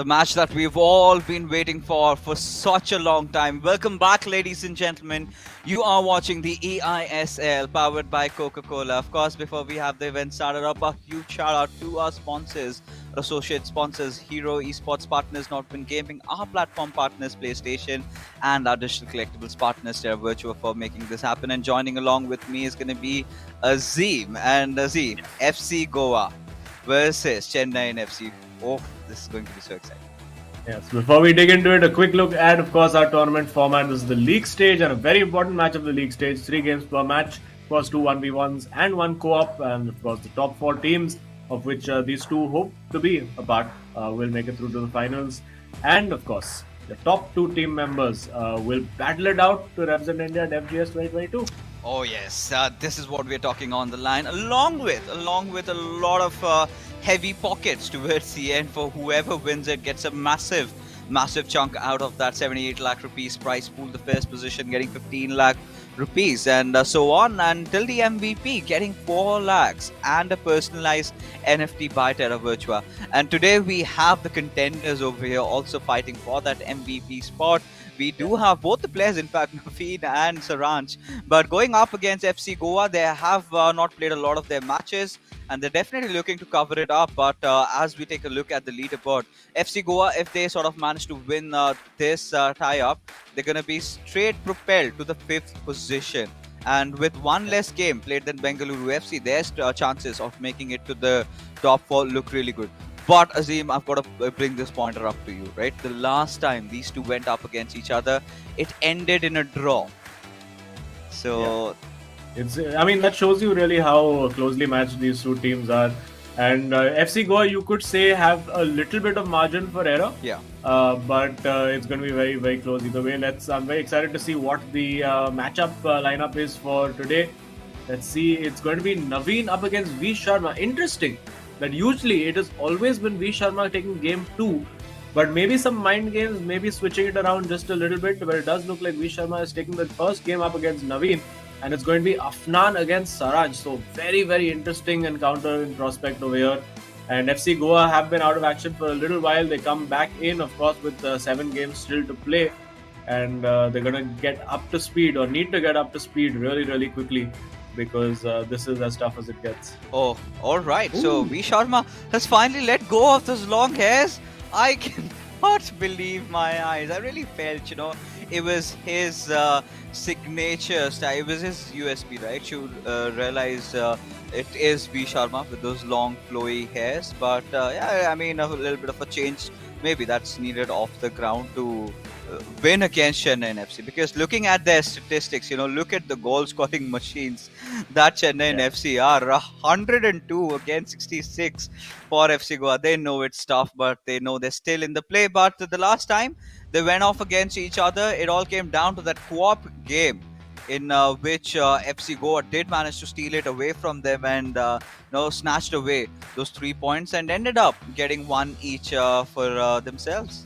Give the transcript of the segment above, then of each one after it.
the match that we've all been waiting for such a long time. Welcome back, ladies and gentlemen. You are watching the eISL powered by Coca-Cola. Of course, before we have the event started up, a huge shout out to our sponsors, associate sponsors, Hero Esports partners, Nordwind Gaming, our platform partners, PlayStation, and our digital collectibles partners, Terra Virtua, for making this happen. And joining along with me is going to be Azim. And Azim, FC Goa versus Chennaiyin FC. Oh, this is going to be so exciting. Yes, before we dig into it, a quick look at, of course, our tournament format. This is the league stage and a very important match of the league stage. 3 games per match, of course, 2 1v1s and 1 co-op. And, of course, the top 4 teams, of which these 2 hope to be a part, will make it through to the finals. And, of course, the top 2 team members will battle it out to represent India at FGS 2022. Oh yes, this is what we're talking on the line, along with a lot of heavy pockets towards the end. For whoever wins it gets a massive chunk out of that 78 lakh rupees prize pool. The first position getting 15 lakh rupees, and so on until the MVP getting 4 lakhs and a personalized NFT by Terra Virtua. And today we have the contenders over here also fighting for that MVP spot. We do have both the players, in fact, Naveen and Saranj, but going up against FC Goa, they have not played a lot of their matches, and they're definitely looking to cover it up. But as we take a look at the leaderboard, FC Goa, if they sort of manage to win this tie-up, they're going to be straight propelled to the 5th position. And with one less game played than Bengaluru FC, their chances of making it to the top 4 look really good. But Azim, I've got to bring this pointer up to you, right? The last time these two went up against each other, it ended in a draw. So, I mean, that shows you really how closely matched these 2 teams are. And FC Goa, you could say, have a little bit of margin for error. Yeah. But it's going to be very, very close either way. I'm very excited to see what the matchup lineup is for today. Let's see. It's going to be Naveen up against V Sharma. Interesting that usually it has always been V Sharma taking game 2, but maybe some mind games, maybe switching it around just a little bit, but it does look like V Sharma is taking the first game up against Naveen, and it's going to be Afnan against Saraj. So very, very interesting encounter in prospect over here. And FC Goa have been out of action for a little while. They come back in, of course, with 7 games still to play, and they're going to get up to speed, or need to get up to speed really, really quickly, because this is as tough as it gets. Oh, alright. So V Sharma has finally let go of those long hairs. I cannot believe my eyes. I really felt, it was his signature style. It was his USP, right? You realize it is V Sharma with those long flowy hairs. But yeah, I mean, a little bit of a change maybe that's needed off the ground to win against Chennaiyin FC, because looking at their statistics, look at the goal scoring machines that Chennaiyin FC are. 102 against 66 for FC Goa. They know it's tough, but they know they're still in the play. But the last time they went off against each other, it all came down to that co-op game in which FC Goa did manage to steal it away from them and snatched away those 3 points and ended up getting 1 each for themselves.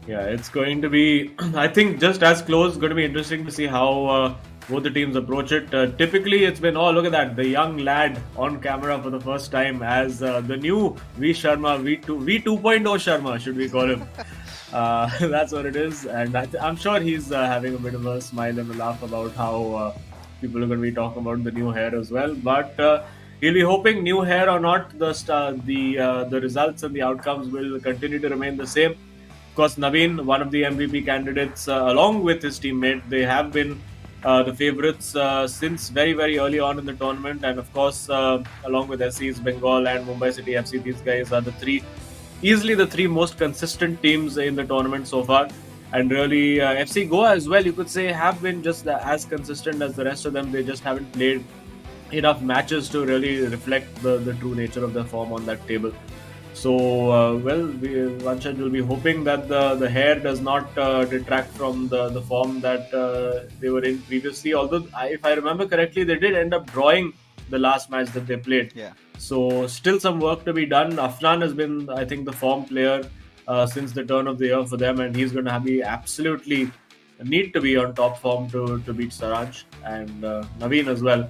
Yeah, it's going to be, I think, just as close. It's going to be interesting to see how both the teams approach it. Typically, it's been, look at that, the young lad on camera for the first time as the new V Sharma, V2.0 Sharma, should we call him. That's what it is. And I'm sure he's having a bit of a smile and a laugh about how people are going to be talking about the new hair as well. But he'll be hoping, new hair or not, the results and the outcomes will continue to remain the same. Of course, Naveen, one of the MVP candidates, along with his teammate, they have been the favourites since very, very early on in the tournament. And of course, along with SC's Bengal and Mumbai City FC, these guys are easily the 3 most consistent teams in the tournament so far. And really, FC Goa as well, you could say, have been just as consistent as the rest of them. They just haven't played enough matches to really reflect the true nature of their form on that table. So, Vanchad will be hoping that the hair does not detract from the form that they were in previously. Although, if I remember correctly, they did end up drawing the last match that they played. Yeah. So, still some work to be done. Afnan has been, I think, the form player since the turn of the year for them, and he's going to be absolutely need to be on top form to beat Saraj and Naveen as well.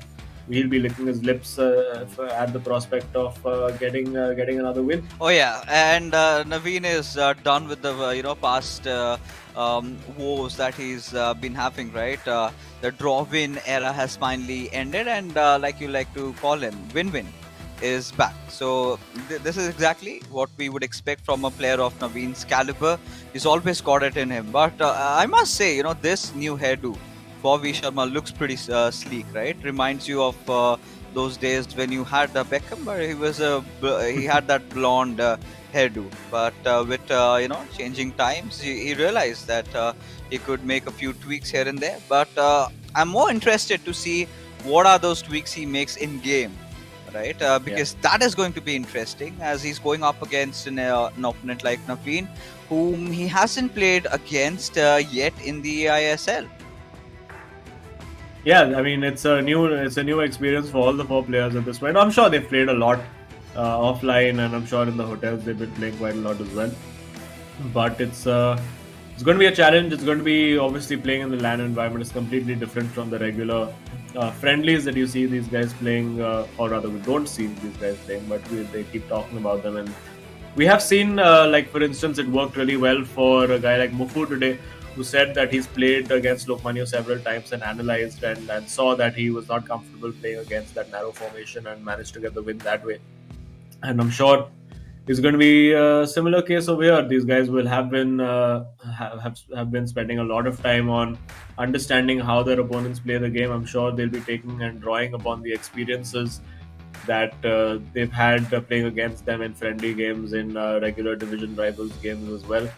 he'll be licking his lips at the prospect of getting another win. Oh yeah, and Naveen is done with the past woes that he's been having, right? The draw-win era has finally ended, and like you like to call him, win-win is back. So this is exactly what we would expect from a player of Naveen's caliber. He's always got it in him. But I must say, this new hairdo for V Sharma looks pretty sleek, right? Reminds you of those days when you had Beckham, but he had that blonde hairdo. But with changing times, he realized that he could make a few tweaks here and there. But I'm more interested to see what are those tweaks he makes in game, right? Because that is going to be interesting as he's going up against an opponent like Naveen, whom he hasn't played against yet in the eISL. Yeah, I mean it's a new experience for all the four players at this point. I'm sure they've played a lot offline, and I'm sure in the hotels they've been playing quite a lot as well. But it's going to be a challenge. It's going to be obviously playing in the LAN environment is completely different from the regular friendlies that you see these guys playing, or rather we don't see these guys playing, but they keep talking about them. And we have seen, like for instance, it worked really well for a guy like Mufu today, who said that he's played against Lokmanya several times and analyzed and saw that he was not comfortable playing against that narrow formation and managed to get the win that way. And I'm sure it's going to be a similar case over here. These guys will have been have been spending a lot of time on understanding how their opponents play the game. I'm sure they'll be taking and drawing upon the experiences that they've had playing against them in friendly games, in regular division rivals games as well.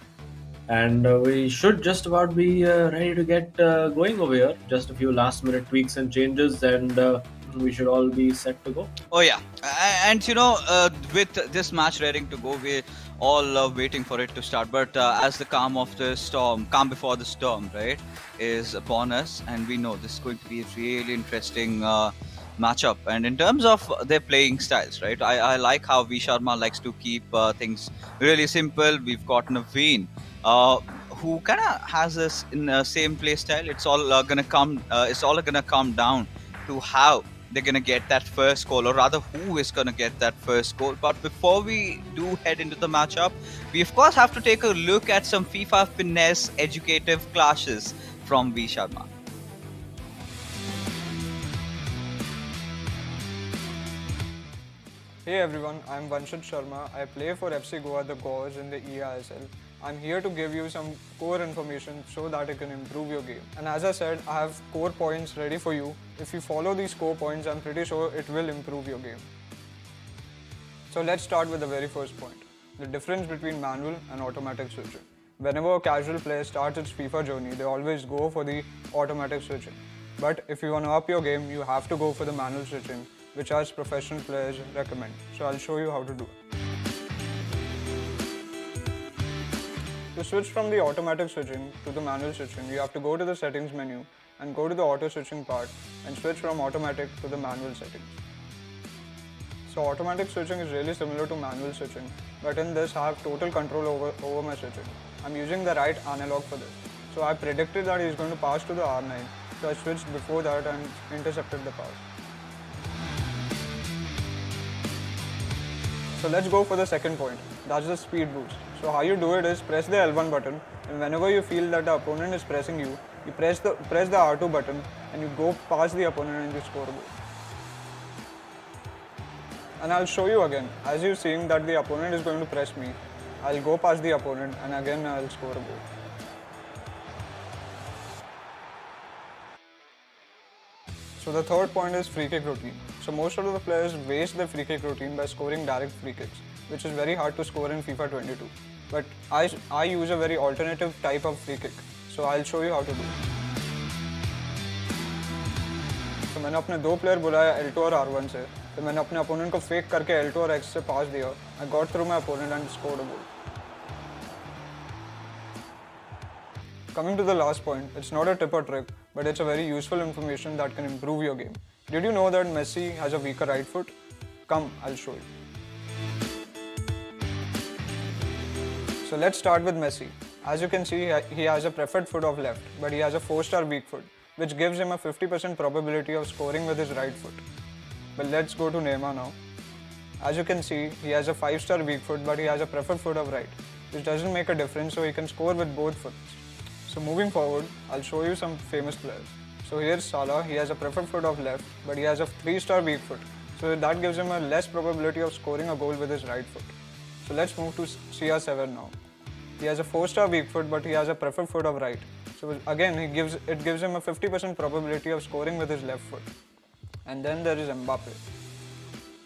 And we should just about be ready to get going over here. Just a few last minute tweaks and changes, and we should all be set to go. Oh yeah, and with this match ready to go, we're all waiting for it to start. But as the calm before the storm, right, is upon us, and we know this is going to be a really interesting matchup. And in terms of their playing styles, right, I like how V Sharma likes to keep things really simple. We've got Naveen, who kind of has this in the same play style. It's all gonna come down to how they're going to get that first goal, or rather who is going to get that first goal. But before we do head into the matchup, we of course have to take a look at some FIFA finesse educative clashes from V Sharma. Hey everyone, I'm Vanshit Sharma. I play for FC Goa the Goas in the eISL. I'm here to give you some core information so that it can improve your game. And as I said, I have core points ready for you. If you follow these core points, I'm pretty sure it will improve your game. So let's start with the very first point, the difference between manual and automatic switching. Whenever a casual player starts its FIFA journey, they always go for the automatic switching. But if you want to up your game, you have to go for the manual switching, which us professional players recommend. So I'll show you how to do it. To switch from the automatic switching to the manual switching, you have to go to the settings menu and go to the auto switching part and switch from automatic to the manual settings. So automatic switching is really similar to manual switching, but in this I have total control over my switching. I'm using the right analog for this. So I predicted that he's going to pass to the R9, so I switched before that and intercepted the pass. So let's go for the second point, that's the speed boost. So how you do it is press the L1 button, and whenever you feel that the opponent is pressing you, you press the R2 button and you go past the opponent and you score a goal. And I'll show you again, as you're seeing that the opponent is going to press me, I'll go past the opponent and again I'll score a goal. So the third point is free kick routine. So most of the players waste their free kick routine by scoring direct free kicks, which is very hard to score in FIFA22. But I use a very alternative type of free kick. So I'll show you how to do it. So मैंने अपने दो player बुलाया L2 और R1 से, फिर मैंने अपने opponent को फेक करके L2 और X से पास दिया. I got through my opponent and scored a goal. Coming to the last point, it's not a tip or trick, but it's a very useful information that can improve your game. Did you know that Messi has a weaker right foot? Come, I'll show you. So let's start with Messi. As you can see, he has a preferred foot of left, but he has a 4-star weak foot. which gives him a 50% probability of scoring with his right foot. But let's go to Neymar now. As you can see, he has a 5-star weak foot, but he has a preferred foot of right, which doesn't make a difference, so he can score with both foots. So moving forward, I'll show you some famous players. So here's Salah. He has a preferred foot of left, but he has a 3-star weak foot, so that gives him a less probability of scoring a goal with his right foot. So let's move to CR7 now. He has a 4-star weak foot, but he has a preferred foot of right. So again, it gives him a 50% probability of scoring with his left foot. And then there is Mbappe.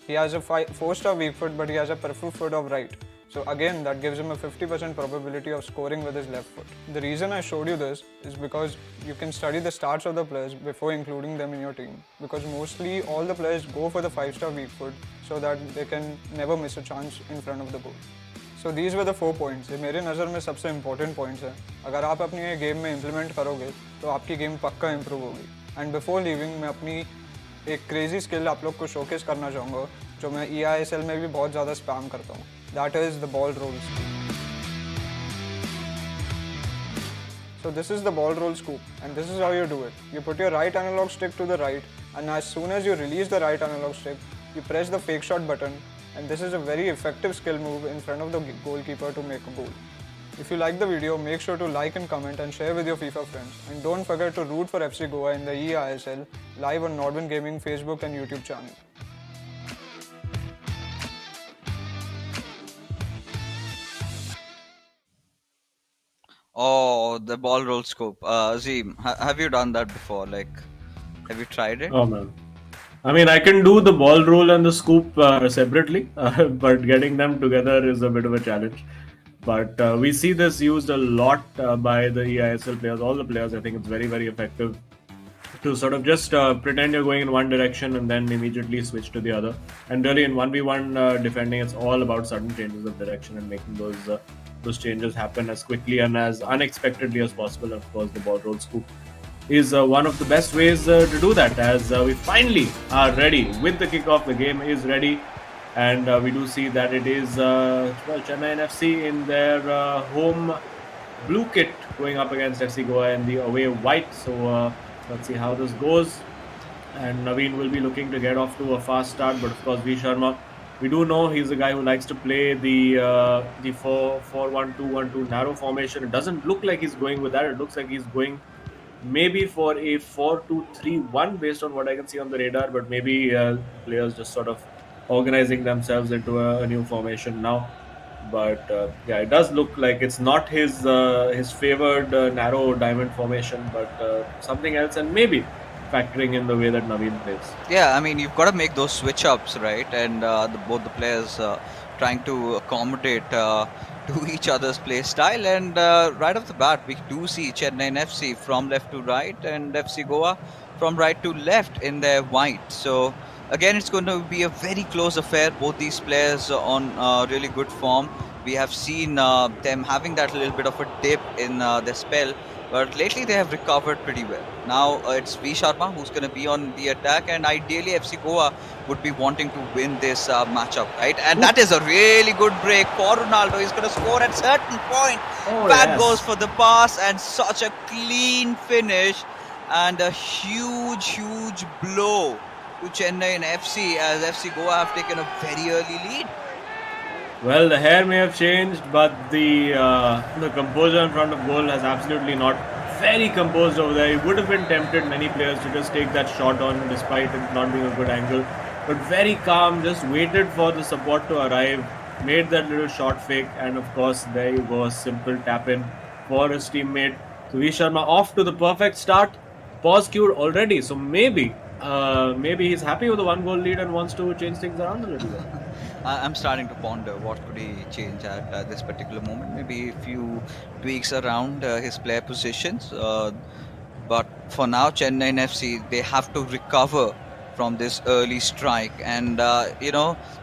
He has a 4-star weak foot, but he has a preferred foot of right. So again, that gives him a 50% probability of scoring with his left foot. The reason I showed you this is because you can study the stats of the players before including them in your team. Because mostly all the players go for the 5-star weak foot so that they can never miss a chance in front of the goal. So these were the 4 points. ये मेरे नज़र में सबसे important points हैं. अगर आप अपनी ये गेम में implement करोगे तो आपकी गेम पक्का improve होगी. And before leaving, मैं अपनी एक crazy skill आप लोग को showcase करना चाहूँगा जो मैं eISL में भी बहुत ज़्यादा spam करता हूँ. That is the ball roll scoop. So this is the ball roll scoop, and this is how you do it. You put your right analog stick to the right, and as soon as you release the right analog stick, you press the fake shot button, and this is a very effective skill move in front of the goalkeeper to make a goal. If you like the video, make sure to like and comment and share with your FIFA friends. And don't forget to root for FC Goa in the eISL live on Nordwin Gaming Facebook and YouTube channel. Oh, the ball roll scope. Azim, have you done that before? Like, have you tried it? Oh man. I mean, I can do the ball roll and the scoop separately, but getting them together is a bit of a challenge. But we see this used a lot by the eISL players, all the players. I think it's very, very effective to sort of just pretend you're going in one direction and then immediately switch to the other. And really, in 1v1 defending, it's all about sudden changes of direction and making those changes happen as quickly and as unexpectedly as possible. And of course, the ball roll scoop is one of the best ways to do that, as we finally are ready with the kickoff. The game is ready, and we do see that it is Chennaiyin FC in their home blue kit going up against FC Goa in the away white. So let's see how this goes. And Naveen will be looking to get off to a fast start, but of course V Sharma, we do know he's a guy who likes to play the 4-1-2-1-2 narrow formation. It doesn't look like he's going with that. It looks like he's going maybe for a 4-2-3-1 based on what I can see on the radar, but maybe players just sort of organizing themselves into a new formation now. But yeah, it does look like it's not his favored narrow diamond formation, but something else, and maybe factoring in the way that Naveen plays. Yeah, I mean, you've got to make those switch ups, right? And both the players trying to accommodate to each other's play style. And right off the bat, we do see Chennaiyin FC from left to right and FC Goa from right to left in their white. So again, it's going to be a very close affair. Both these players on really good form. We have seen them having that little bit of a dip in their spell, but lately they have recovered pretty well. Now it's V Sharma who's going to be on the attack, and ideally FC Goa would be wanting to win this matchup, right? And that is a really good break for Ronaldo. He's going to score at certain point. Back goes for the pass, and such a clean finish, and a huge blow to Chennaiyin FC, as FC Goa have taken a very early lead. Well, the hair may have changed, but the composure in front of goal has absolutely not. Very composed over there. He would have been tempted, many players, to just take that shot on despite it not being a good angle. But very calm, just waited for the support to arrive, made that little shot fake, and of course there you go, a simple tap in for his teammate. So V Sharma off to the perfect start. Pause cued already, so maybe he's happy with the 1-goal lead and wants to change things around a little bit. I'm starting to ponder what could he change at this particular moment. Maybe a few tweaks around his player positions. But for now, Chennaiyin FC, they have to recover from this early strike. And,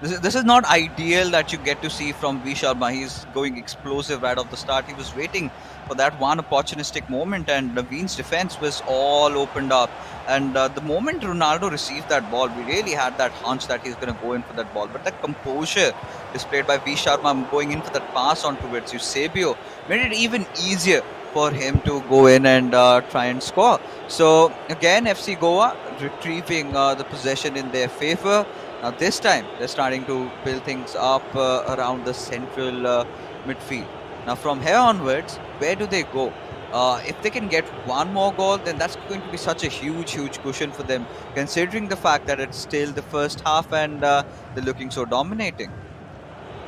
this is not ideal that you get to see from V Sharma. He's going explosive right off the start. He was waiting for that one opportunistic moment, and Naveen's defense was all opened up. And the moment Ronaldo received that ball, we really had that hunch that he's going to go in for that ball. But the composure displayed by V Sharma going in for that pass on towards Eusebio made it even easier for him to go in and try and score. So again, FC Goa retrieving the possession in their favor. Now this time they're starting to build things up around the central midfield. Now from here onwards, where do they go? If they can get one more goal, then that's going to be such a huge cushion for them, considering the fact that it's still the first half and they're looking so dominating.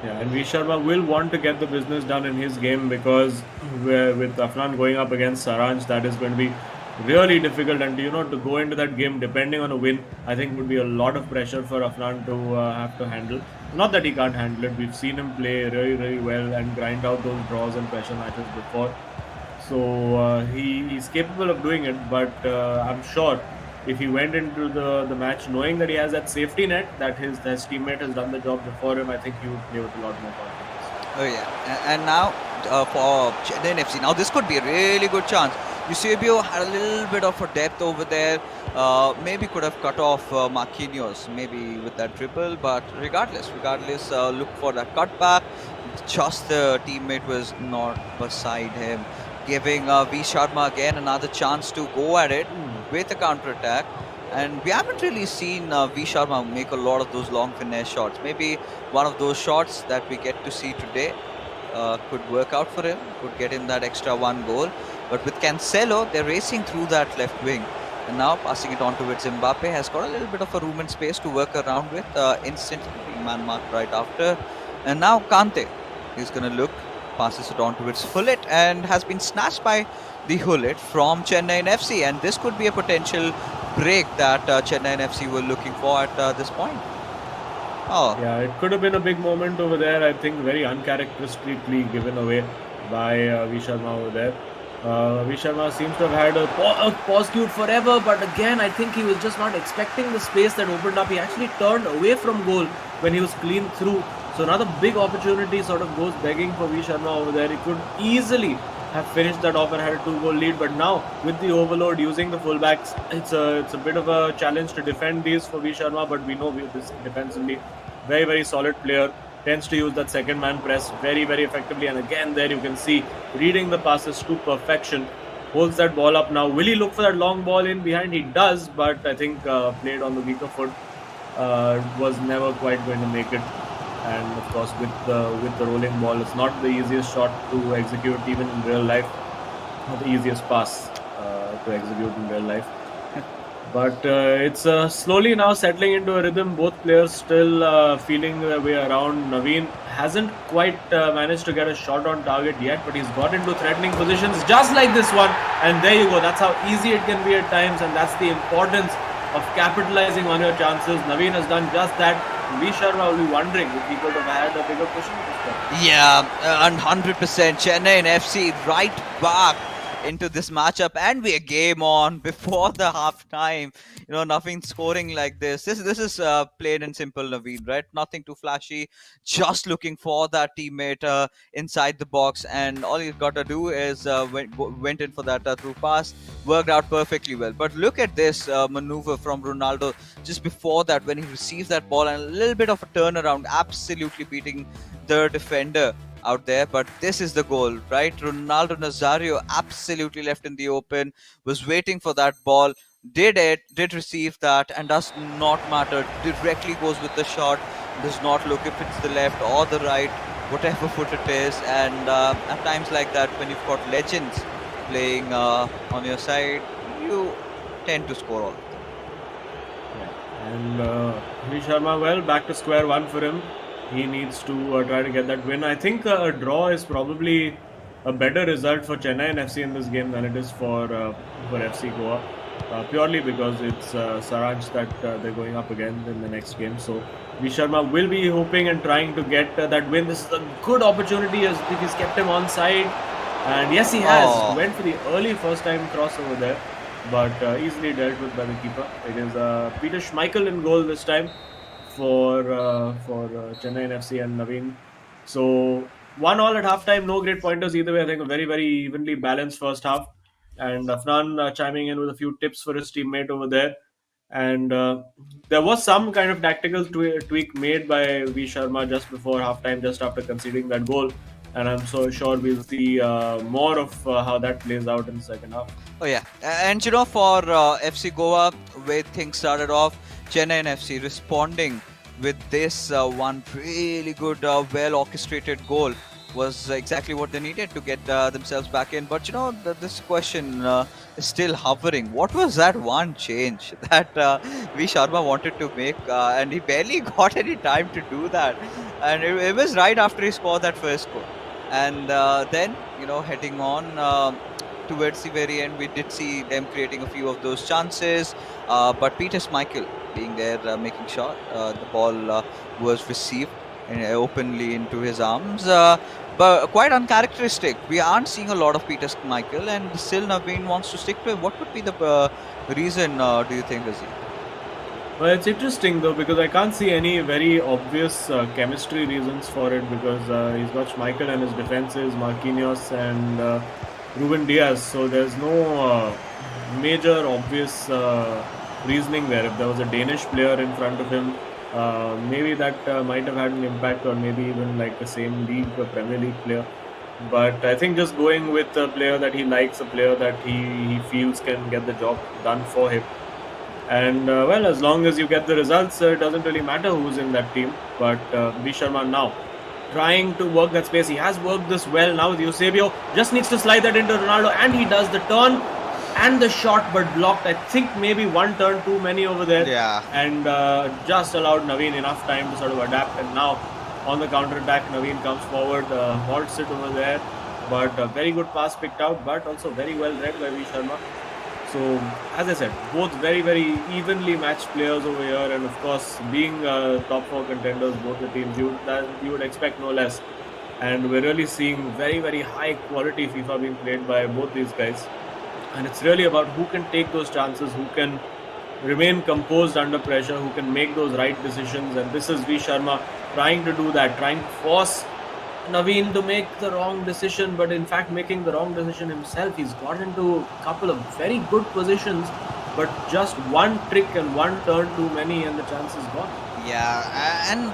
Yeah, and V Sharma will want to get the business done in his game because with Afnan going up against Saranj, that is going to be really difficult. And to go into that game depending on a win, I think would be a lot of pressure for Afnan to have to handle. Not that he can't handle it. We've seen him play really well and grind out those draws and pressure matches before. So he's capable of doing it, but I'm sure if he went into the match knowing that he has that safety net, that his teammate has done the job before him, I think he would play with a lot more confidence. Oh yeah, and now for Chennaiyin FC, now this could be a really good chance. Eusebio had a little bit of a depth over there. Maybe could have cut off Marquinhos, maybe with that dribble. But regardless, look for that cutback. Just the teammate was not beside him, giving V Sharma again another chance to go at it with a counter attack. And we haven't really seen V Sharma make a lot of those long finesse shots. Maybe one of those shots that we get to see today could work out for him, could get him that extra one goal. But with Cancelo, they're racing through that left wing. And now passing it on towards Mbappe has got a little bit of a room and space to work around with. Instantly being man marked right after. And now Kante is going to look, passes it on towards Hullet and has been snatched by the Hullet from Chennaiyin FC. And this could be a potential break that Chennaiyin FC were looking for at this point. Oh. Yeah, it could have been a big moment over there. I think very uncharacteristically given away by V Sharma over there. V Sharma seems to have had a pursuit forever, but again, I think he was just not expecting the space that opened up. He actually turned away from goal when he was clean through. So another big opportunity sort of goes begging for V Sharma over there. He could easily have finished that off and had a 2-goal lead, but now with the overload using the fullbacks, it's a bit of a challenge to defend these for V Sharma. But we know this defensively very solid player. Tends to use that second man press very effectively, and again there you can see reading the passes to perfection. Holds that ball up now. Will he look for that long ball in behind? He does, but I think played on the weaker foot, was never quite going to make it. And of course with the rolling ball, it's not the easiest shot to execute even in real life, not the easiest pass to execute in real life. But it's slowly now settling into a rhythm. Both players still feeling their way around. Naveen hasn't quite managed to get a shot on target yet, but he's got into threatening positions just like this one. And there you go. That's how easy it can be at times, and that's the importance of capitalizing on your chances. Naveen has done just that. V Sharma will be wondering if he could have had a bigger cushion this time. Yeah, 100%. Chennaiyin FC right back into this matchup, and we are game on before the half time. Nothing scoring like this. This is plain and simple, Naveen, right? Nothing too flashy, just looking for that teammate inside the box, and all you've got to do is went in for that through pass, worked out perfectly well. But look at this maneuver from Ronaldo just before that, when he received that ball and a little bit of a turnaround, absolutely beating the defender out there. But this is the goal, right? Ronaldo Nazario absolutely left in the open, was waiting for that ball, did receive that, and does not matter, directly goes with the shot, does not look if it's the left or the right, whatever foot it is. And at times like that, when you've got legends playing on your side, you tend to score all of them. Yeah. And V Sharma, well, back to square one for him. He needs to try to get that win. I think a draw is probably a better result for Chennaiyin FC in this game than it is for FC Goa, purely because it's Saranj that they're going up again in the next game. So V Sharma will be hoping and trying to get that win. This is a good opportunity as he's kept him on side. And yes, he has. Went for the early first time cross over there, but easily dealt with by the keeper. It is Peter Schmeichel in goal this time for Chennaiyin FC and Naveen. So 1-1 at halftime, no great pointers either way. I think a very evenly balanced first half. And Afnan chiming in with a few tips for his teammate over there. And there was some kind of tactical tweak made by V Sharma just before halftime, just after conceding that goal. and I'm so sure we'll see more of how that plays out in the second half. Oh yeah, and for FC Goa, where things started off, Chennaiyin FC responding with this one really good, well orchestrated goal was exactly what they needed to get themselves back in. But this question is still hovering. What was that one change that V Sharma wanted to make, and he barely got any time to do that, and it was right after he scored that first goal, and then heading on. Towards the very end, we did see them creating a few of those chances, but Peter Schmeichel being there, making sure the ball was received openly into his arms. But quite uncharacteristic. We aren't seeing a lot of Peter Schmeichel, and still Naveen wants to stick to him. What would be the reason, do you think, Azim? Well, it's interesting though because I can't see any very obvious chemistry reasons for it because he's got Schmeichel and his defenses, Marquinhos and Ruben Diaz. So there's no major obvious reasoning there. If there was a Danish player in front of him, maybe that might have had an impact, or maybe even like the same league, a Premier League player. But I think just going with a player that he likes, a player that he feels can get the job done for him. And well, as long as you get the results, it doesn't really matter who's in that team. But V Sharma now trying to work that space. He has worked this well now with Eusebio. Just needs to slide that into Ronaldo, and he does the turn and the shot, but blocked. I think maybe one turn too many over there. Yeah. And just allowed Naveen enough time to sort of adapt. And now on the counter attack, Naveen comes forward, halts it over there. But a very good pass picked out, but also very well read by V Sharma. So, as I said, both very, very evenly matched players over here, and of course, being top four contenders, both the teams, you would expect no less. And we're really seeing very, very high quality FIFA being played by both these guys. And it's really about who can take those chances, who can remain composed under pressure, who can make those right decisions. And this is V Sharma trying to do that, trying to force Naveen to make the wrong decision, but in fact making the wrong decision himself. He's got into a couple of very good positions, but just one trick and one turn too many and the chance is gone. Yeah, and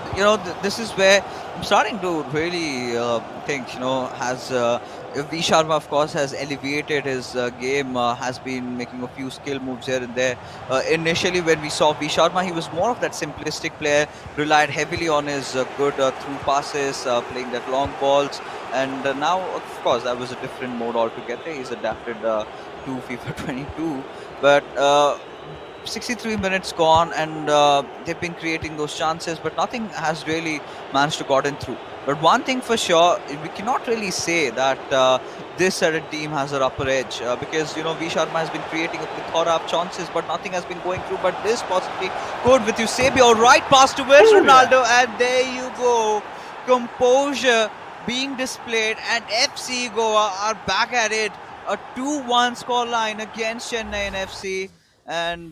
this is where I'm starting to really think, has V Sharma, of course, has elevated his game, has been making a few skill moves here and there. Initially, when we saw V Sharma, he was more of that simplistic player, relied heavily on his good through passes, playing that long balls. And now, of course, that was a different mode altogether. He's adapted to FIFA 22. But 63 minutes gone, and they've been creating those chances, but nothing has really managed to gotten through. But one thing for sure, we cannot really say that this certain team has an upper edge because V Sharma has been creating a plethora of chances, but nothing has been going through. But this possibly could with Eusebio, right pass towards Ronaldo, and there you go, composure being displayed, and FC Goa are back at it. A 2-1 scoreline against Chennaiyin FC. And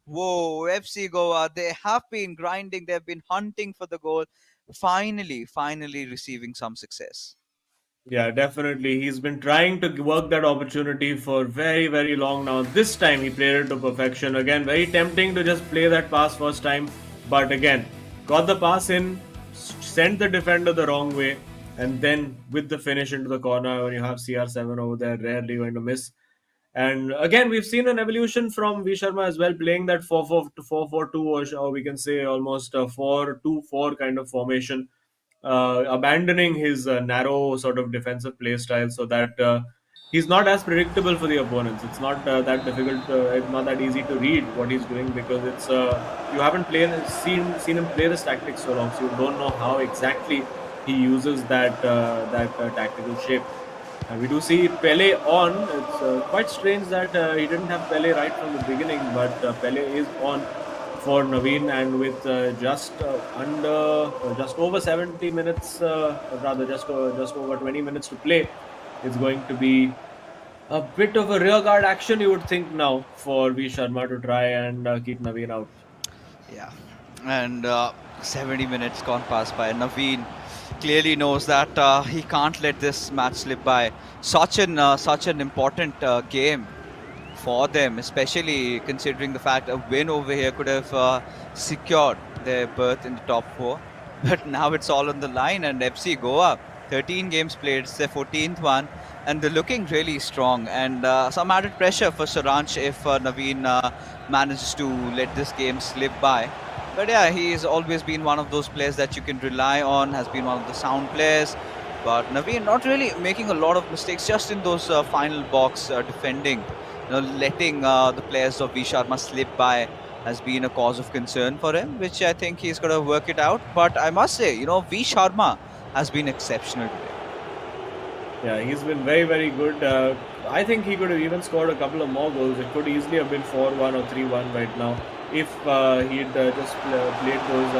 whoa, FC Goa, they have been grinding, they've been hunting for the goal, finally receiving some success. Yeah, definitely. He's been trying to work that opportunity for very, very long now. This time he played it to perfection. Again, very tempting to just play that pass first time. But again, got the pass in, sent the defender the wrong way, and then with the finish into the corner, when you have CR7 over there, rarely going to miss. And again, we've seen an evolution from V Sharma as well, playing that 4-4-2, or we can say almost a 4-2-4 kind of formation, abandoning his narrow sort of defensive play style so that he's not as predictable for the opponents. It's not that difficult, it's not that easy to read what he's doing because it's you haven't seen him play this tactics so long, so you don't know how exactly he uses that tactical shape. And we do see Pele on. It's quite strange that he didn't have Pele right from the beginning, but Pele is on for Naveen, and with just over 70 minutes, rather just over 20 minutes to play, it's going to be a bit of a rearguard action, you would think now, for V Sharma to try and keep Naveen out. Yeah, and 70 minutes gone past by. Naveen clearly knows that he can't let this match slip by. Such an important game for them, especially considering the fact a win over here could have secured their berth in the top four. But now it's all on the line, and FC Goa 13 games played, it's their 14th one, and they're looking really strong. And some added pressure for Saransh if Naveen manages to let this game slip by. But yeah, he's always been one of those players that you can rely on, has been one of the sound players. But Naveen not really making a lot of mistakes just in those final box defending. Letting the players of V Sharma slip by has been a cause of concern for him, which I think he's got to work it out. But I must say, V Sharma has been exceptional today. Yeah, he's been very, very good. I think he could have even scored a couple of more goals. It could easily have been 4-1 or 3-1 right now if he'd just played those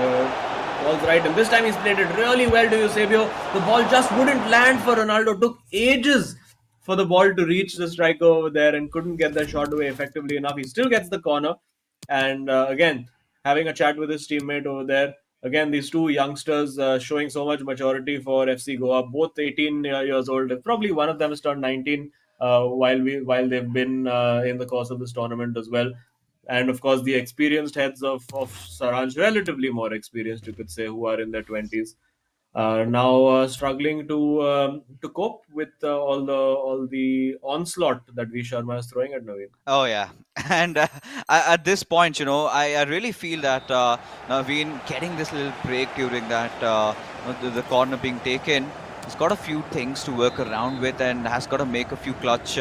balls right. And this time he's played it really well to Eusebio. The ball just wouldn't land for Ronaldo. Took ages for the ball to reach the striker over there and couldn't get that shot away effectively enough. He still gets the corner. And again, having a chat with his teammate over there. Again, these two youngsters showing so much maturity for FC Goa, both 18 years old. Probably one of them has turned 19 while they've been in the course of this tournament as well. And of course, the experienced heads of Saranj, relatively more experienced, you could say, who are in their 20s, now struggling to cope with all the onslaught that V Sharma is throwing at Naveen. Oh yeah, and at this point, I really feel that Naveen getting this little break during that the corner being taken, he's got a few things to work around with and has got to make a few clutch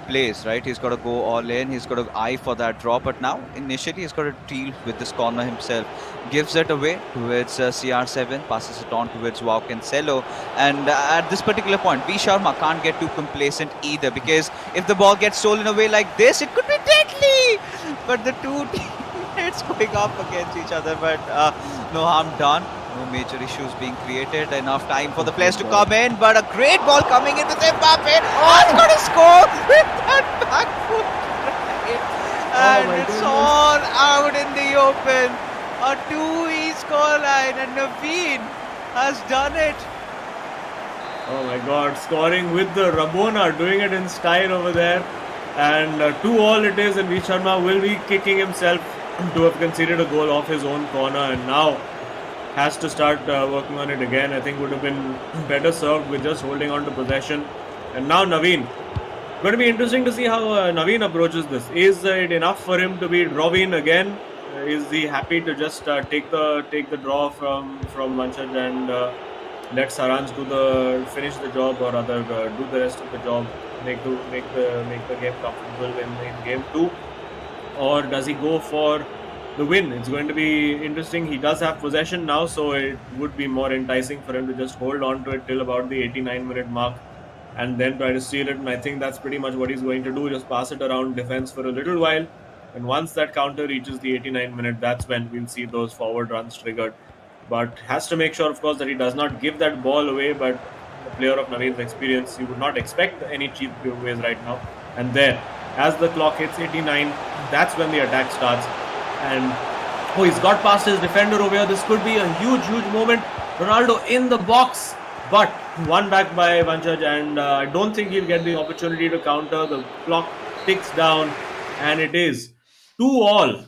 plays. Right, he's got to go all in. He's got to eye for that draw. But now, initially, he's got to deal with this corner himself. Gives it away towards CR7, passes it on towards Wow Cancelo, and at this particular point, V Sharma can't get too complacent either, because if the ball gets stolen away like this, it could be deadly. But the two teammates going up against each other, but no harm done. No major issues being created. Enough time for the players to come in, but a great ball coming in with Mbappe. Oh, he's going to score with that back foot. And it's all out in the open. A 2-E scoreline, and Naveen has done it. Oh my God, scoring with the Rabona, doing it in style over there. And 2-2 it is, and V Sharma will be kicking himself to have conceded a goal off his own corner, and now has to start working on it again. I think would have been better served with just holding on to possession. And now Naveen. Going to be interesting to see how Naveen approaches this. Is it enough for him to be Roveen again? Is he happy to just take the draw from Vanchaj and let Saranj finish the job, or rather do the rest of the job, make the game comfortable in game 2, or does he go for the win? It's going to be interesting. He does have possession now, so it would be more enticing for him to just hold on to it till about the 89-minute mark and then try to steal it. And I think that's pretty much what he's going to do, just pass it around defense for a little while. And once that counter reaches the 89th minute, that's when we'll see those forward runs triggered. But has to make sure, of course, that he does not give that ball away. But a player of Naveen's experience, you would not expect any cheap giveaways right now. And there, as the clock hits 89, that's when the attack starts. And he's got past his defender over here. This could be a huge, huge moment. Ronaldo in the box, but one back by Vanchaj, and I don't think he'll get the opportunity to counter. The clock ticks down, and it is 2-2.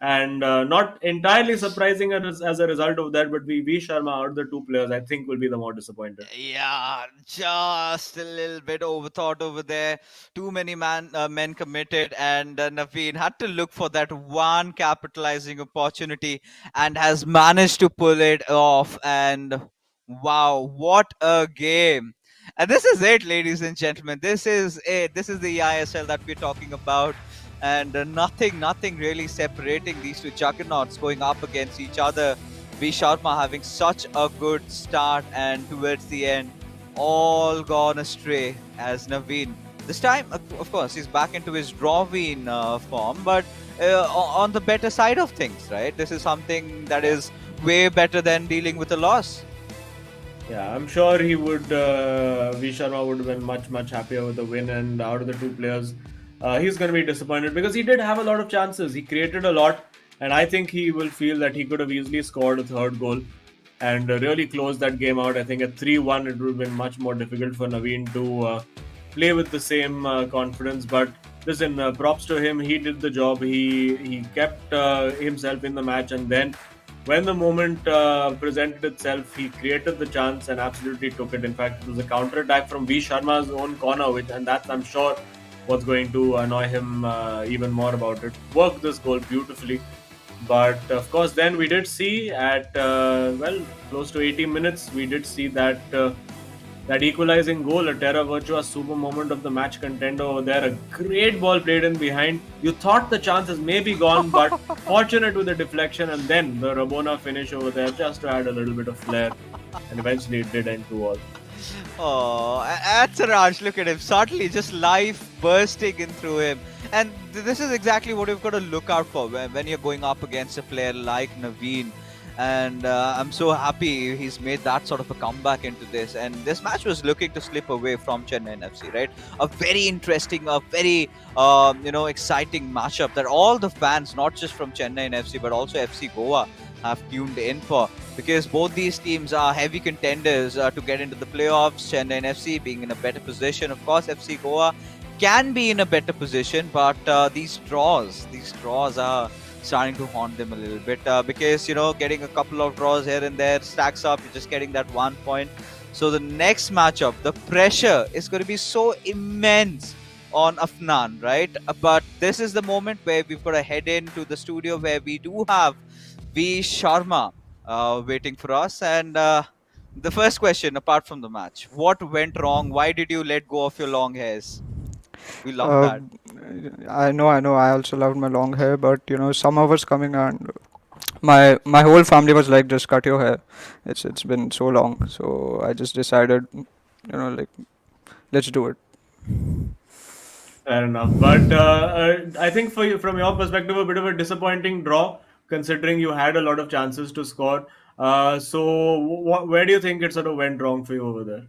And not entirely surprising as a result of that, but V Sharma, out of the two players, I think will be the more disappointed. Yeah, just a little bit overthought over there. Too many men committed, and Naveen had to look for that one capitalizing opportunity and has managed to pull it off. And wow, what a game! And this is it, ladies and gentlemen. This is it. This is the eISL that we're talking about. And nothing really separating these two juggernauts going up against each other. V Sharma having such a good start, and towards the end, all gone astray as Naveen. This time, of course, he's back into his drawing form, but on the better side of things, right? This is something that is way better than dealing with a loss. Yeah, I'm sure he would. V Sharma would have been much happier with the win, and out of the two players, he's going to be disappointed because he did have a lot of chances. He created a lot, and I think he will feel that he could have easily scored a third goal and really closed that game out. I think at 3-1, it would have been much more difficult for Naveen to play with the same confidence. But listen, props to him. He did the job. He kept himself in the match, and then when the moment presented itself, he created the chance and absolutely took it. In fact, it was a counter attack from V Sharma's own corner, and that's, I'm sure, what's going to annoy him even more about it. Worked this goal beautifully. But of course, then we did see at close to 80 minutes, we did see that equalizing goal, a terra virtua super moment of the match contender over there. A great ball played in behind. You thought the chances may be gone, but fortunate with the deflection, and then the Rabona finish over there just to add a little bit of flair. And eventually it did end 2-all. Oh, that's Raj. Look at him. Suddenly, just life bursting in through him. And this is exactly what you've got to look out for when you're going up against a player like Naveen. And I'm so happy he's made that sort of a comeback into this. And this match was looking to slip away from Chennaiyin FC, right? A very interesting, a very exciting matchup that all the fans, not just from Chennaiyin FC but also FC Goa, have tuned in for, because both these teams are heavy contenders to get into the playoffs. Chennaiyin FC being in a better position, of course. FC Goa can be in a better position, but these draws are starting to haunt them a little bit because getting a couple of draws here and there stacks up. You're just getting that 1 point. So the next matchup, the pressure is going to be so immense on Afnan, right? But this is the moment where we've got to head into the studio where we do have V Sharma waiting for us. And the first question, apart from the match, what went wrong? Why did you let go of your long hairs? We love that. I know. I also loved my long hair, but summer was coming and my whole family was like, just cut your hair. It's been so long, so I just decided, like, let's do it. Fair enough. But I think for you, from your perspective, a bit of a disappointing draw, considering you had a lot of chances to score. Where do you think it sort of went wrong for you over there?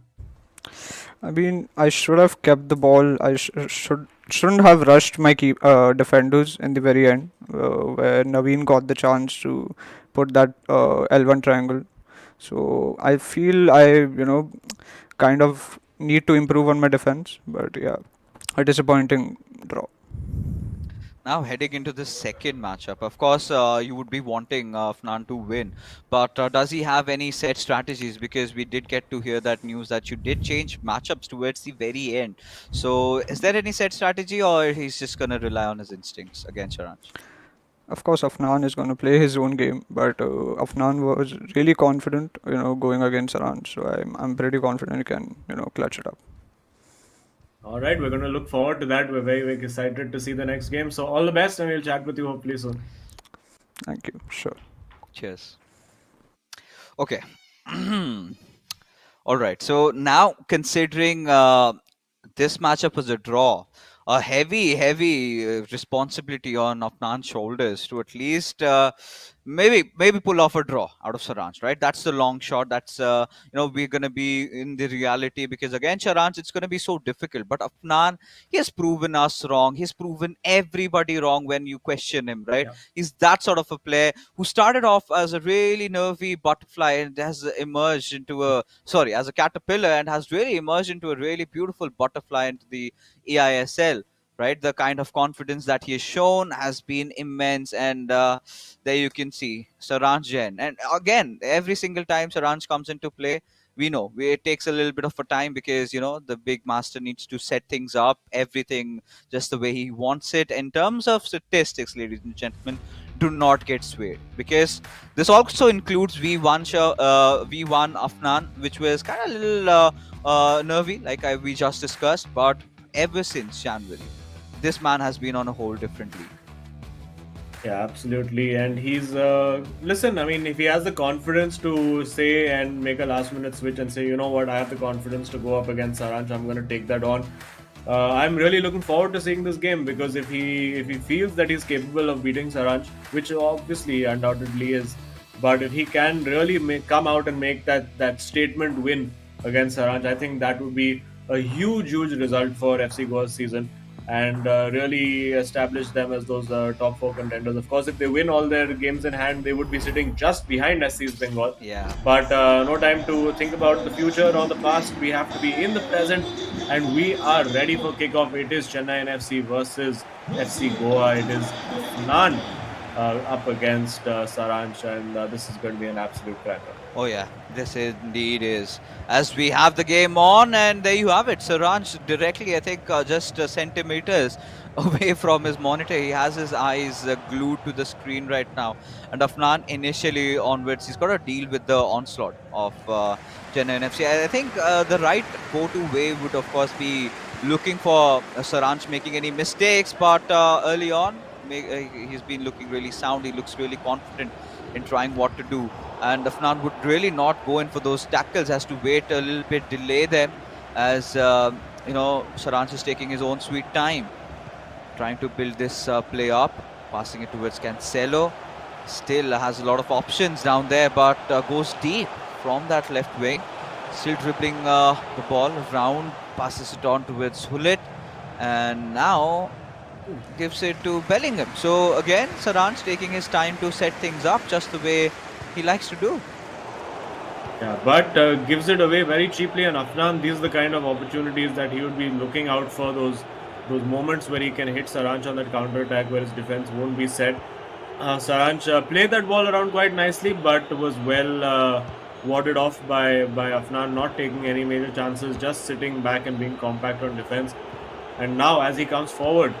I mean, I should have kept the ball. I shouldn't have rushed my defenders in the very end, where Naveen got the chance to put that L1 triangle. So I feel I kind of need to improve on my defense. But yeah, a disappointing draw. Now heading into the second matchup, of course, you would be wanting Fnan to win, but does he have any set strategies? Because we did get to hear that news that you did change matchups towards the very end. So is there any set strategy, or he's just gonna rely on his instincts against Saransh? Of course, Afnan is going to play his own game, but Afnan was really confident, going against Saransh. So I'm pretty confident he can, clutch it up. All right, we're going to look forward to that. We're very, very excited to see the next game. So all the best, and we'll chat with you hopefully soon. Thank you. Sure. Cheers. Okay. All right. So now, considering this matchup was a draw, a heavy responsibility on Afnan's shoulders to at least maybe pull off a draw out of Saransh, right? That's the long shot. That's we're gonna be in the reality, because against Saransh it's gonna be so difficult. But Afnan, he has proven us wrong. He's proven everybody wrong when you question him, right? Yeah. He's that sort of a player who started off as a really nervy butterfly and has emerged into as a caterpillar, and has really emerged into a really beautiful butterfly into the eISL, right? The kind of confidence that he has shown has been immense, and there you can see Saransh Jain. And again, every single time Saransh comes into play, we know it takes a little bit of a time, because the big master needs to set things up, everything just the way he wants it. In terms of statistics, ladies and gentlemen, do not get swayed, because this also includes V1 Afnan, which was kind of a little nervy, like we just discussed. But ever since January, this man has been on a whole different league. Yeah, absolutely. And he's, listen, I mean, if he has the confidence to say and make a last minute switch and say, you know what, I have the confidence to go up against Saransh, I'm going to take that on. I'm really looking forward to seeing this game, because if he feels that he's capable of beating Saransh, which obviously undoubtedly is, but if he can really come out and make that statement win against Saransh, I think that would be a huge result for FC Goa's season, and really establish them as those top 4 contenders. Of course, if they win all their games in hand, they would be sitting just behind SC's Bengal. Yeah. But no time to think about the future or the past. We have to be in the present, and we are ready for kickoff. It is Chennaiyin FC versus FC Goa. It is Nan up against Saranch, and this is going to be an absolute cracker. Oh yeah, this indeed is. As we have the game on, and there you have it. Saranch directly, I think, just centimeters away from his monitor. He has his eyes glued to the screen right now. And Afnan, initially onwards, he's got to deal with the onslaught of Chennaiyin FC. I think the right go-to way would, of course, be looking for Saranch making any mistakes. But early on, he's been looking really sound. He looks really confident in trying what to do. And Afnan would really not go in for those tackles, has to wait a little bit, delay them, as Saranch is taking his own sweet time, trying to build this play up, passing it towards Cancelo. Still has a lot of options down there, but goes deep from that left wing. Still dribbling the ball around, passes it on towards Hullet, and now gives it to Bellingham. So again, Saranch taking his time to set things up just the way he likes to do. Yeah, but gives it away very cheaply. And Afnan, these are the kind of opportunities that he would be looking out for. Those moments where he can hit Saranch on that counter attack, where his defense won't be set. Saranch played that ball around quite nicely, but was well warded off by Afnan, not taking any major chances, just sitting back and being compact on defense. And now, as he comes forward,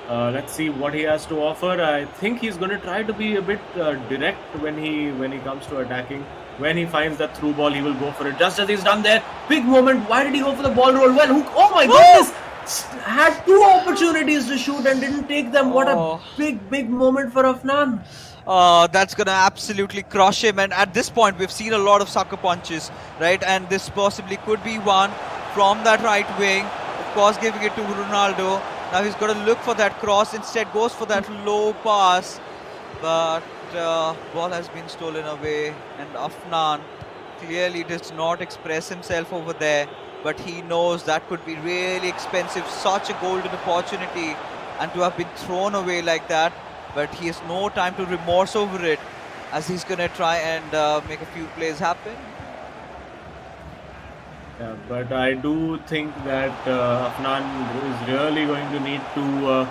let's see what he has to offer. I think he's going to try to be a bit direct when he comes to attacking. When he finds that through ball, he will go for it. Just as he's done there, big moment. Why did he go for the ball roll? Well, oh my goodness! Had two opportunities to shoot and didn't take them. What a big moment for Afnan. That's going to absolutely crush him. And at this point, we've seen a lot of sucker punches, right? And this possibly could be one from that right wing. Of course, giving it to Ronaldo. Now he's got to look for that cross. Instead, goes for that low pass. But ball has been stolen away. And Afnan clearly does not express himself over there. But he knows that could be really expensive. Such a golden opportunity. And to have been thrown away like that. But he has no time to remorse over it, as he's going to try and make a few plays happen. Yeah, but I do think that Afnan is really going to need to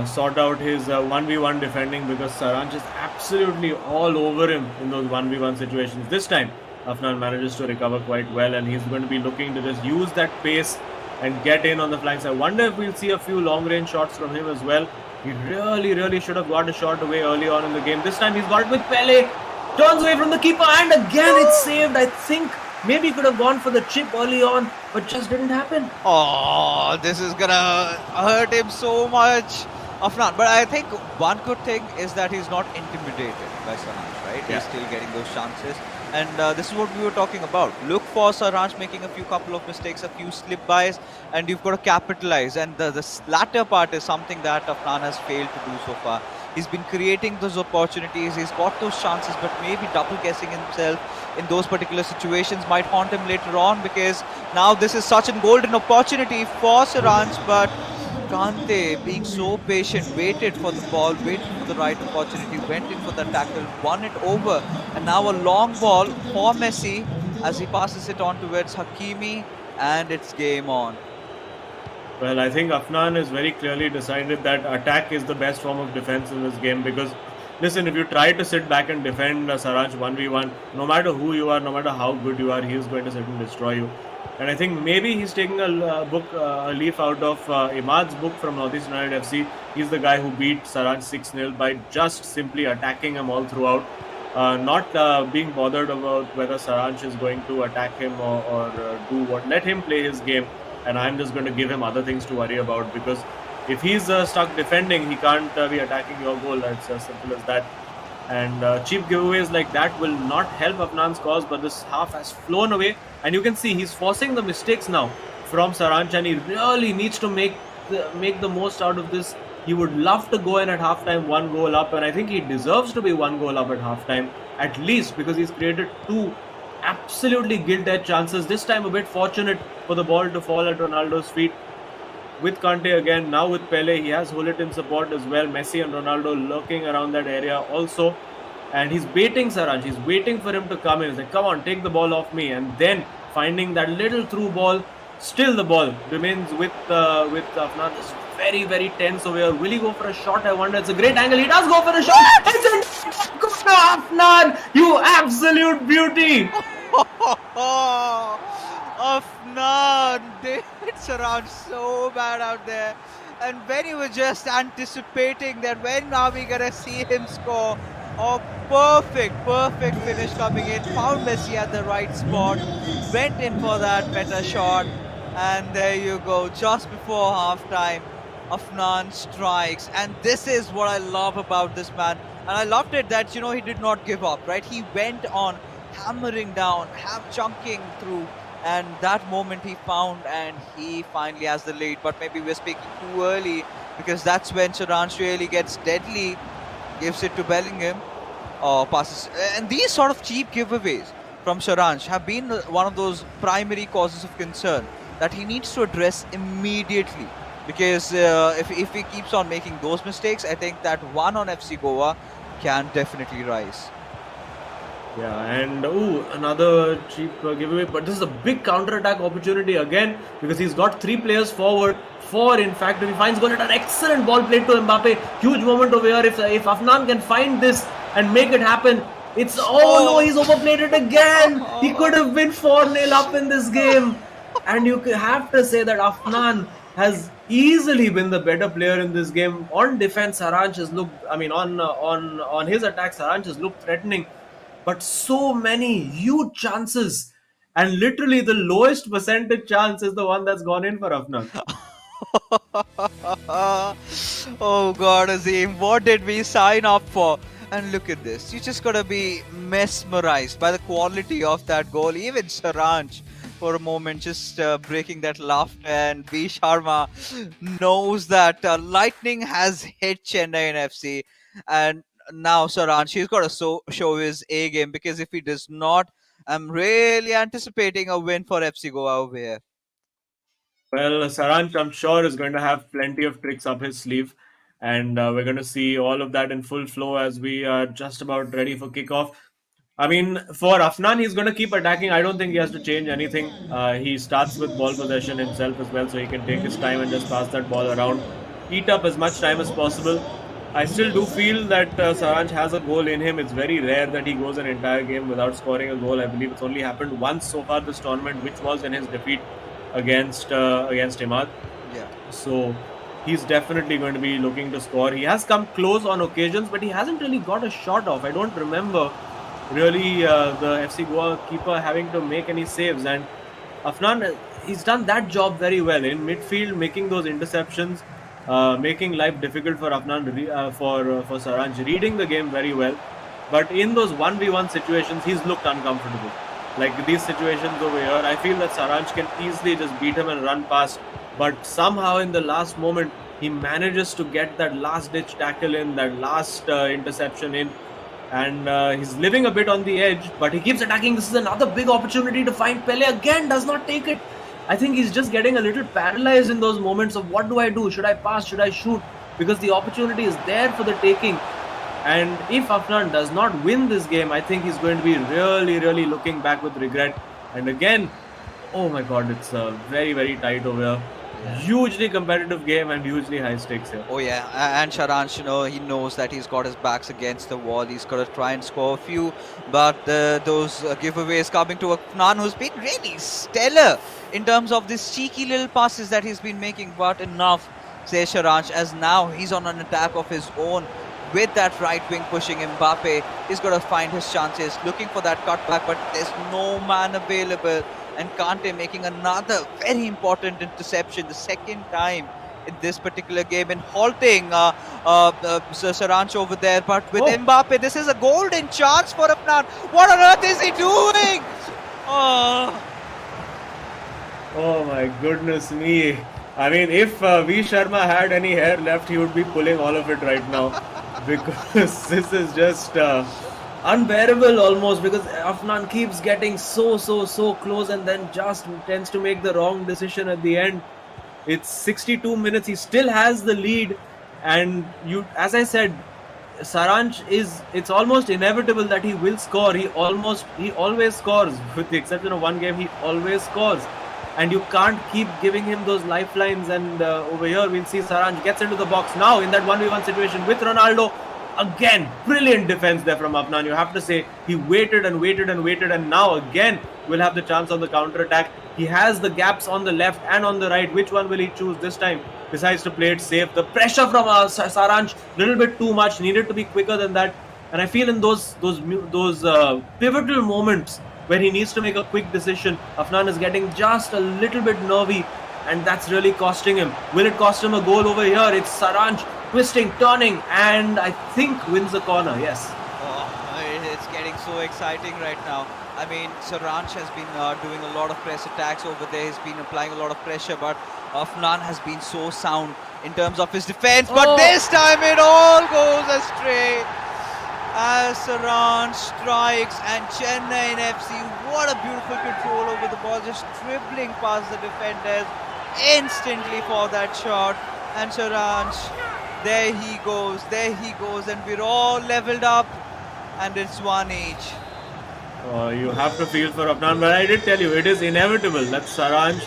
sort out his 1v1 defending, because Saranch is absolutely all over him in those 1v1 situations. This time, Afnan manages to recover quite well, and he's going to be looking to just use that pace and get in on the flanks. I wonder if we'll see a few long-range shots from him as well. He really should have got a shot away early on in the game. This time he's got it with Pele. Turns away from the keeper, and again it's saved. I think maybe he could have gone for the chip early on, but just didn't happen. Oh, this is gonna hurt him so much, Afnan. But I think one good thing is that he's not intimidated by Saranch, right? Yeah. He's still getting those chances. And this is what we were talking about. Look for Saranch making a couple of mistakes, a few slip-bys, and you've got to capitalize. And the latter part is something that Afnan has failed to do so far. He's been creating those opportunities, he's got those chances, but maybe double-guessing himself in those particular situations might haunt him later on, because now this is such a golden opportunity for Saranch, but Kante, being so patient, waited for the ball, waited for the right opportunity, went in for the tackle, won it over, and now a long ball for Messi as he passes it on towards Hakimi, and it's game on. Well, I think Afnan has very clearly decided that attack is the best form of defense in this game, because listen, if you try to sit back and defend Saranch 1v1, no matter who you are, no matter how good you are, he is going to sit and destroy you. And I think maybe he's taking a leaf out of Imad's book from Northeast United FC. He's the guy who beat Saranch 6-0 by just simply attacking him all throughout. Not being bothered about whether Saranch is going to attack him or do what. Let him play his game, and I'm just going to give him other things to worry about, because if he's stuck defending, he can't be attacking your goal. That's as simple as that. And cheap giveaways like that will not help Afnan's cause, but this half has flown away, and you can see he's forcing the mistakes now from Saranch, and he really needs to make the most out of this. He would love to go in at halftime 1 goal up, and I think he deserves to be 1 goal up at halftime at least, because he's created 2 absolutely gilt-edged chances. This time a bit fortunate for the ball to fall at Ronaldo's feet. With Kante again, now with Pele, he has Hullet in support as well. Messi and Ronaldo lurking around that area also. And he's baiting Saranch. He's waiting for him to come in. He's like, come on, take the ball off me. And then finding that little through ball Still, the ball remains with Afnan. It's very, very tense over here. Will he go for a shot? I wonder. It's a great angle. He does go for a shot. It's a good Afnan. You absolute beauty. Afnan, they hits around so bad out there. And when you were just anticipating that when are we gonna see him score? Oh, perfect finish coming in. Found Messi at the right spot. Went in for that better shot. And there you go. Just before half-time, Afnan strikes. And this is what I love about this man. And I loved it that, he did not give up, right? He went on hammering down, chunking through. And that moment he found, and he finally has the lead. But maybe we're speaking too early, because that's when Saransh really gets deadly. Gives it to Bellingham, passes. And these sort of cheap giveaways from Saransh have been one of those primary causes of concern that he needs to address immediately. Because if he keeps on making those mistakes, I think that one on FC Goa can definitely rise. Yeah, and another cheap giveaway. But this is a big counter-attack opportunity again, because he's got 3 players forward. 4, in fact, if he finds goal, an excellent ball played to Mbappe. Huge moment over here. If Afnan can find this and make it happen, it's no, he's overplayed it again. He could have been 4-0 up in this game. And you have to say that Afnan has easily been the better player in this game. On defense, Saranch has looked, on his attack, Saranch has looked threatening. But so many huge chances, and literally the lowest percentage chance is the one that's gone in for Afnan. Oh God, Azim, what did we sign up for? And look at this. You just gotta be mesmerized by the quality of that goal. Even Saranch, for a moment, just breaking that laughter. And V Sharma knows that lightning has hit Chennaiyin FC. And now Saranch, he's got to show his A game, because if he does not, I'm really anticipating a win for FC Goa over here. Well, Saranch, I'm sure, is going to have plenty of tricks up his sleeve. And we're going to see all of that in full flow as we are just about ready for kickoff. I mean, for Afnan, he's going to keep attacking. I don't think he has to change anything. He starts with ball possession himself as well, so he can take his time and just pass that ball around. Eat up as much time as possible. I still do feel that Saranch has a goal in him. It's very rare that he goes an entire game without scoring a goal. I believe it's only happened once so far this tournament, which was in his defeat against Imad. Yeah. So he's definitely going to be looking to score. He has come close on occasions, but he hasn't really got a shot off. I don't remember really the FC Goa keeper having to make any saves. And Afnan, he's done that job very well in midfield, making those interceptions. Making life difficult for Afnan, for Saranch, reading the game very well. But in those 1v1 situations, he's looked uncomfortable. Like these situations over here, I feel that Saranch can easily just beat him and run past. But somehow in the last moment, he manages to get that last-ditch tackle in, that last interception in. And he's living a bit on the edge, but he keeps attacking. This is another big opportunity to find Pele. Again, does not take it. I think he's just getting a little paralyzed in those moments of what do I do? Should I pass? Should I shoot? Because the opportunity is there for the taking. And if Afnan does not win this game, I think he's going to be really, really looking back with regret. And again, oh my God, it's very, very tight over here. Yeah. Hugely competitive game and hugely high stakes here. Oh yeah, and Saranch, he knows that he's got his backs against the wall. He's got to try and score a few, but those giveaways coming to Afnan, who's been really stellar in terms of these cheeky little passes that he's been making. But enough, says Saranch, as now he's on an attack of his own with that right wing pushing Mbappe. He's got to find his chances, looking for that cutback, but there's no man available. And Kante making another very important interception, the second time in this particular game, and halting Saranch over there. But with Mbappe, this is a golden chance for Afnan. What on earth is he doing? Oh my goodness me. I mean, if V Sharma had any hair left, he would be pulling all of it right now. Because this is just unbearable almost, because Afnan keeps getting so close and then just tends to make the wrong decision at the end. It's 62 minutes. He still has the lead. And as I said, Saranch it's almost inevitable that he will score. He always scores. With the exception of one game, he always scores. and you can't keep giving him those lifelines. And over here, we'll see Saranj gets into the box now in that 1v1 situation with Ronaldo. Again, brilliant defense there from Afnan. You have to say he waited and waited and waited, and now again will have the chance on the counter attack. He has the gaps on the left and on the right. Which one will he choose this time? Decides to play it safe. The pressure from Saranj, little bit too much. Needed to be quicker than that. And I feel in those pivotal moments where he needs to make a quick decision, Afnan is getting just a little bit nervy, and that's really costing him. Will it cost him a goal over here? It's Saranj twisting, turning, and I think wins the corner. Yes. It's getting so exciting right now. I mean, Saranj has been doing a lot of press attacks over there. He's been applying a lot of pressure, but Afnan has been so sound in terms of his defense. But this time it all goes astray as Saranj strikes, and Chennaiyin FC, what a beautiful control over the ball, just dribbling past the defenders instantly for that shot. And Saranj, there he goes, and we're all leveled up, and it's one each. You have to feel for Afnan, but I did tell you, it is inevitable that Saranj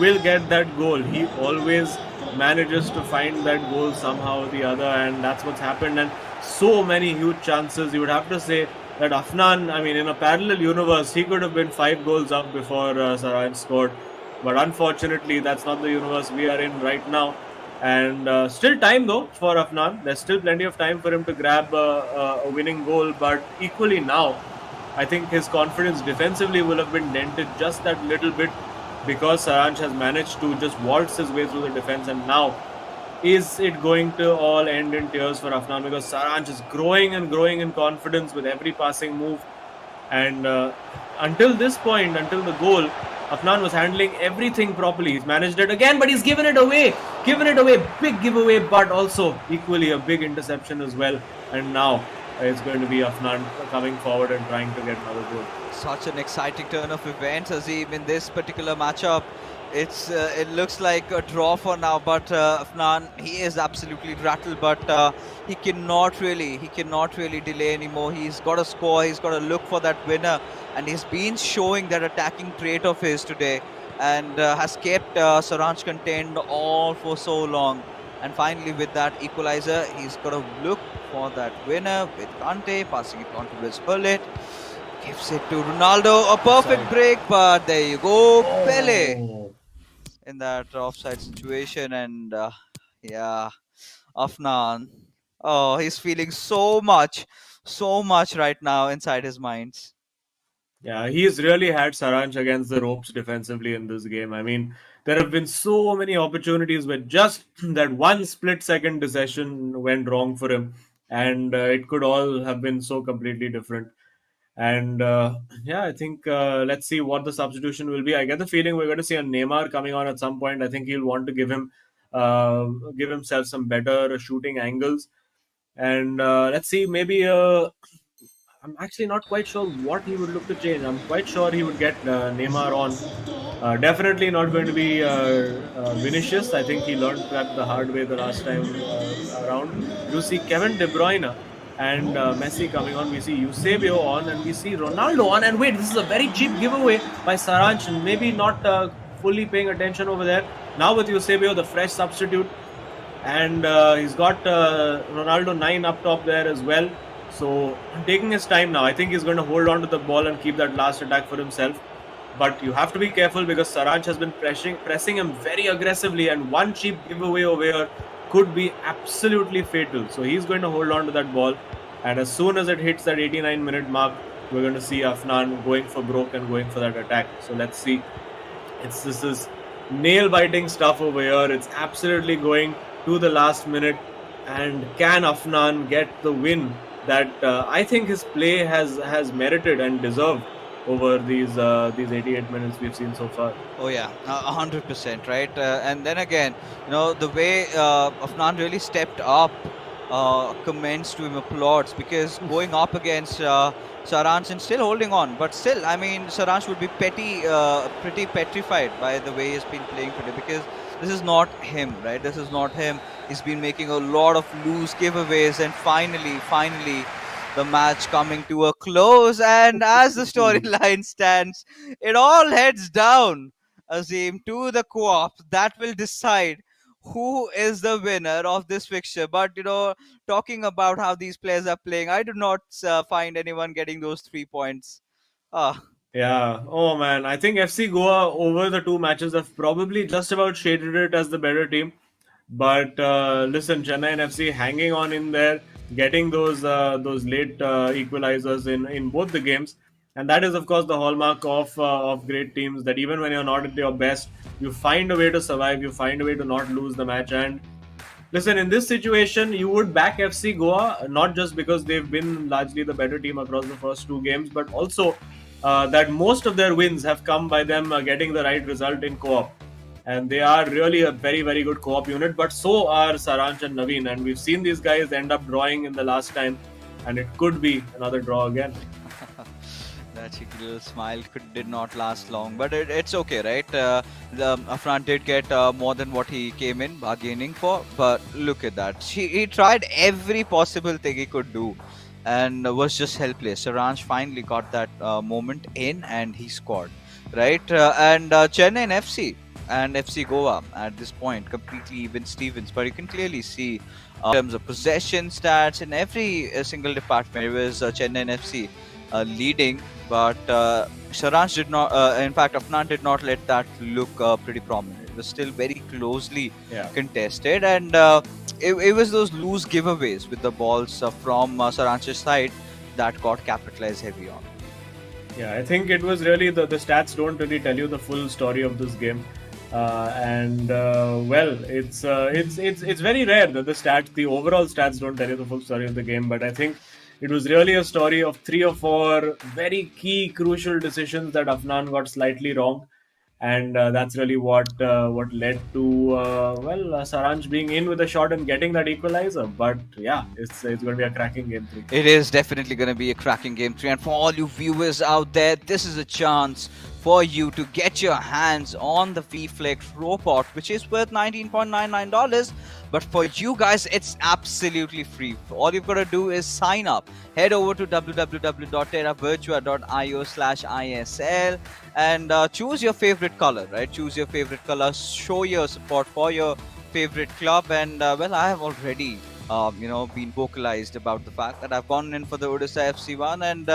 will get that goal. He always manages to find that goal somehow or the other, and that's what's happened. And so many huge chances. You would have to say that Afnan, I mean, in a parallel universe, he could have been 5 goals up before Saranj scored. But unfortunately, that's not the universe we are in right now. And still time though for Afnan. There's still plenty of time for him to grab a winning goal. But equally now, I think his confidence defensively will have been dented just that little bit, because Saranj has managed to just waltz his way through the defense. And now, is it going to all end in tears for Afnan? Because Saranj is growing and growing in confidence with every passing move. And until this point, until the goal, Afnan was handling everything properly. He's managed it again, but he's given it away. Big giveaway, but also equally a big interception as well. And now it's going to be Afnan coming forward and trying to get another goal. Such an exciting turn of events, Azim, in this particular matchup. It looks like a draw for now, but Afnan, he is absolutely rattled, but he cannot really delay anymore. He's got to score, he's got to look for that winner, and he's been showing that attacking trait of his today, and has kept Saranj contained all for so long. And finally, with that equalizer, he's got to look for that winner with Kante, passing it on to his bullet. Gives it to Ronaldo, a perfect break, but there you go, Pele in that offside situation. And yeah, Afnan, oh, he's feeling so much right now inside his mind. Yeah, he's really had Saranj against the ropes defensively in this game. I mean, there have been so many opportunities where just that one split-second decision went wrong for him, and it could all have been so completely different. And yeah, I think let's see what the substitution will be. I get the feeling we're going to see a Neymar coming on at some point. I think he'll want to give himself some better shooting angles. And let's see, maybe I'm actually not quite sure what he would look to change. I'm quite sure he would get Neymar on. Definitely not going to be Vinicius. I think he learned that the hard way the last time around. You see Kevin De Bruyne and Messi coming on. We see Eusebio on, and we see Ronaldo on. And wait, this is a very cheap giveaway by Saranj, and maybe not fully paying attention over there. Now with Eusebio, the fresh substitute, and he's got Ronaldo 9 up top there as well. So taking his time now. I think he's going to hold on to the ball and keep that last attack for himself. But you have to be careful because Saranj has been pressing him very aggressively, and one cheap giveaway over here could be absolutely fatal. So he's going to hold on to that ball, and as soon as it hits that 89-minute mark, we're going to see Afnan going for broke and going for that attack. So let's see. This is nail-biting stuff over here. It's absolutely going to the last minute, and can Afnan get the win that I think his play has merited and deserved over these 88 minutes we've seen so far. Oh yeah, 100%, right? And then again, the way Afnan really stepped up, commends to him, applauds, because going up against Saranj and still holding on, but still, I mean, Saranj would be pretty petrified by the way he's been playing today, because this is not him, right? This is not him. He's been making a lot of loose giveaways, and finally, the match coming to a close. And as the storyline stands, it all heads down Azim, to the co-op that will decide who is the winner of this fixture. But talking about how these players are playing, I do not find anyone getting those 3 points. Ah, Yeah. Oh man, I think FC Goa over the two matches have probably just about shaded it as the better team. But listen, Chennaiyin FC hanging on in there, getting those late equalizers in both the games, and that is of course the hallmark of great teams. That even when you're not at your best, you find a way to survive. You find a way to not lose the match. And listen, in this situation, you would back FC Goa not just because they've been largely the better team across the first two games, but also that most of their wins have come by them getting the right result in co-op. And they are really a very, very good co-op unit, but so are Saranch and Naveen. And we've seen these guys end up drawing in the last time, and it could be another draw again. that cheeky little smile did not last long, but it's okay, right? The Afran did get more than what he came in bargaining for, but look at that. He tried every possible thing he could do and was just helpless. Saranj finally got that moment in and he scored, right? And Chennai and FC and FC Goa at this point completely even Stevens, but you can clearly see in terms of possession stats in every single department, it was Chennai and FC leading, but Saranj did not. In fact, Afnan did not let that look pretty prominent. It was still very closely contested, and it was those loose giveaways with the balls from Saranj's side that got capitalized heavy on. Yeah, I think it was really the stats don't really tell you the full story of this game. Well, it's very rare that the overall stats don't tell you the full story of the game. But I think it was really a story of 3 or 4 very key, crucial decisions that Afnan got slightly wrong, and that's really what led to Saranj being in with a shot and getting that equalizer. But yeah, it's going to be a cracking game 3. It is definitely going to be a cracking game 3, and for all you viewers out there, this is a chance for you to get your hands on the VFlex robot, which is worth $19.99. But for you guys, it's absolutely free. All you've got to do is sign up. Head over to www.terravirtua.io/ISL and choose your favorite color, right? Choose your favorite color, show your support for your favorite club, and I have already been vocalized about the fact that I've gone in for the Odisha FC one, and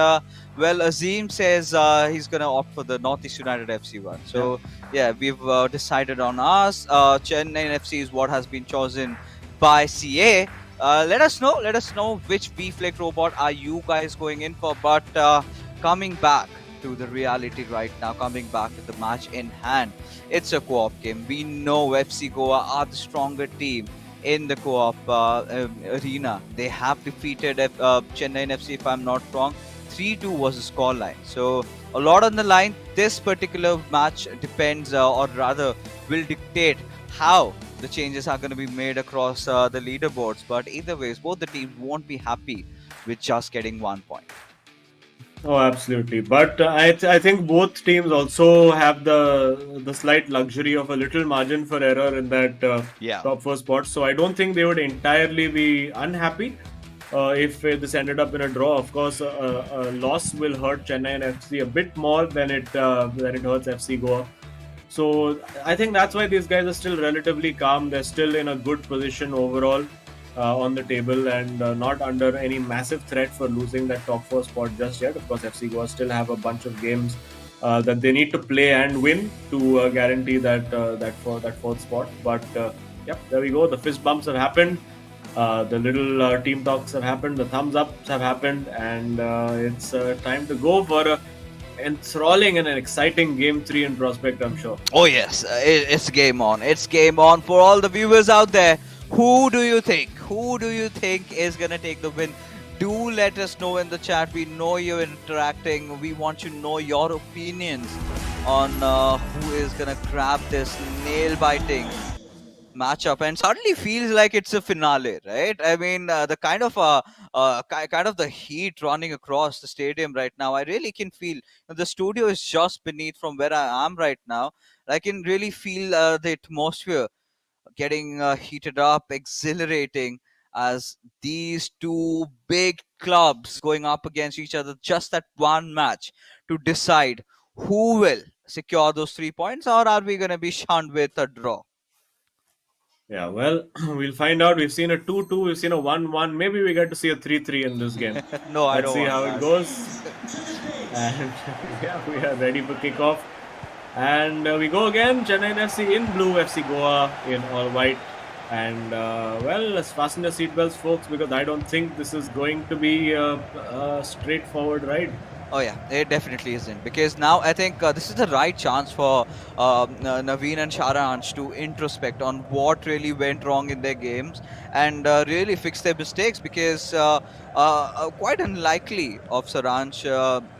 Azim says he's gonna opt for the Northeast United FC one. So yeah, we've decided on us. Chennai FC is what has been chosen by CA. Let us know which VFlex robot are you guys going in for. But coming back to the reality right now, coming back to the match in hand, it's a co-op game. We know FC Goa are the stronger team in the co-op arena. They have defeated Chennai FC, if I'm not wrong. 3-2 was the scoreline. So a lot on the line. This particular match depends, or rather will dictate how the changes are going to be made across the leaderboards. But either ways, both the teams won't be happy with just getting 1 point. Oh, absolutely. But I think both teams also have the slight luxury of a little margin for error in that top 4 spot. So I don't think they would entirely be unhappy if this ended up in a draw. Of course, a loss will hurt Chennai and FC a bit more than it hurts FC Goa. So I think that's why these guys are still relatively calm. They're still in a good position overall on the table, and not under any massive threat for losing that top 4 spot just yet. Of course, FC Goa still have a bunch of games that they need to play and win to guarantee that fourth spot. But there we go. The fist bumps have happened. The little team talks have happened. The thumbs ups have happened, and it's time to go for a enthralling and an exciting game 3 in prospect, I'm sure. Oh yes, it's game on. It's game on for all the viewers out there. Who do you think is going to take the win? Do let us know in the chat. We know you're interacting. We want to know your opinions on who is going to grab this nail-biting matchup, and suddenly feels like it's a finale, right? I mean, the kind of the heat running across the stadium right now, I really can feel. The studio is just beneath from where I am right now. I can really feel the atmosphere getting heated up, exhilarating, as these two big clubs going up against each other, just that one match to decide who will secure those 3 points, or are we going to be shunned with a draw? Yeah, well, we'll find out. We've seen a 2-2, we've seen a 1-1. Maybe we get to see a 3-3 in this game. No, I Let's don't see want how it that. goes. And yeah, we are ready for kickoff. And we go again. Chennaiyin FC in blue, FC Goa in all white. And well, let's fasten your seatbelts, folks, because I don't think this is going to be a straightforward ride. Oh yeah, it definitely isn't, because now I think this is the right chance for Naveen and Sharansh to introspect on what really went wrong in their games and really fix their mistakes, because quite unlikely of Saransh,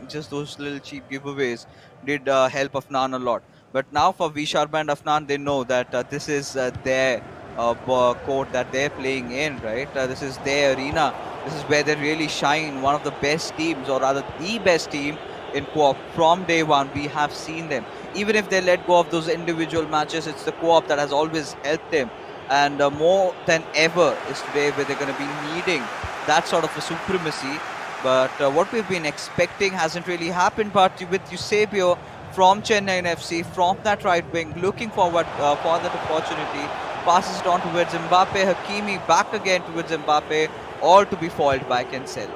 just those little cheap giveaways did help Afnan a lot. But now for V Sharma and Afnan, they know that this is their court that they're playing in, right? This is their arena. This is where they really shine. One of the best teams, or rather the best team in co-op from day one. We have seen them. Even if they let go of those individual matches, it's the co-op that has always helped them. And more than ever is today where they're going to be needing that sort of a supremacy. But what we've been expecting hasn't really happened. But with Eusebio from Chennaiyin FC, from that right wing, looking forward for that opportunity, passes it on towards Mbappe. Hakimi back again towards Mbappe, all to be foiled by Cancelo.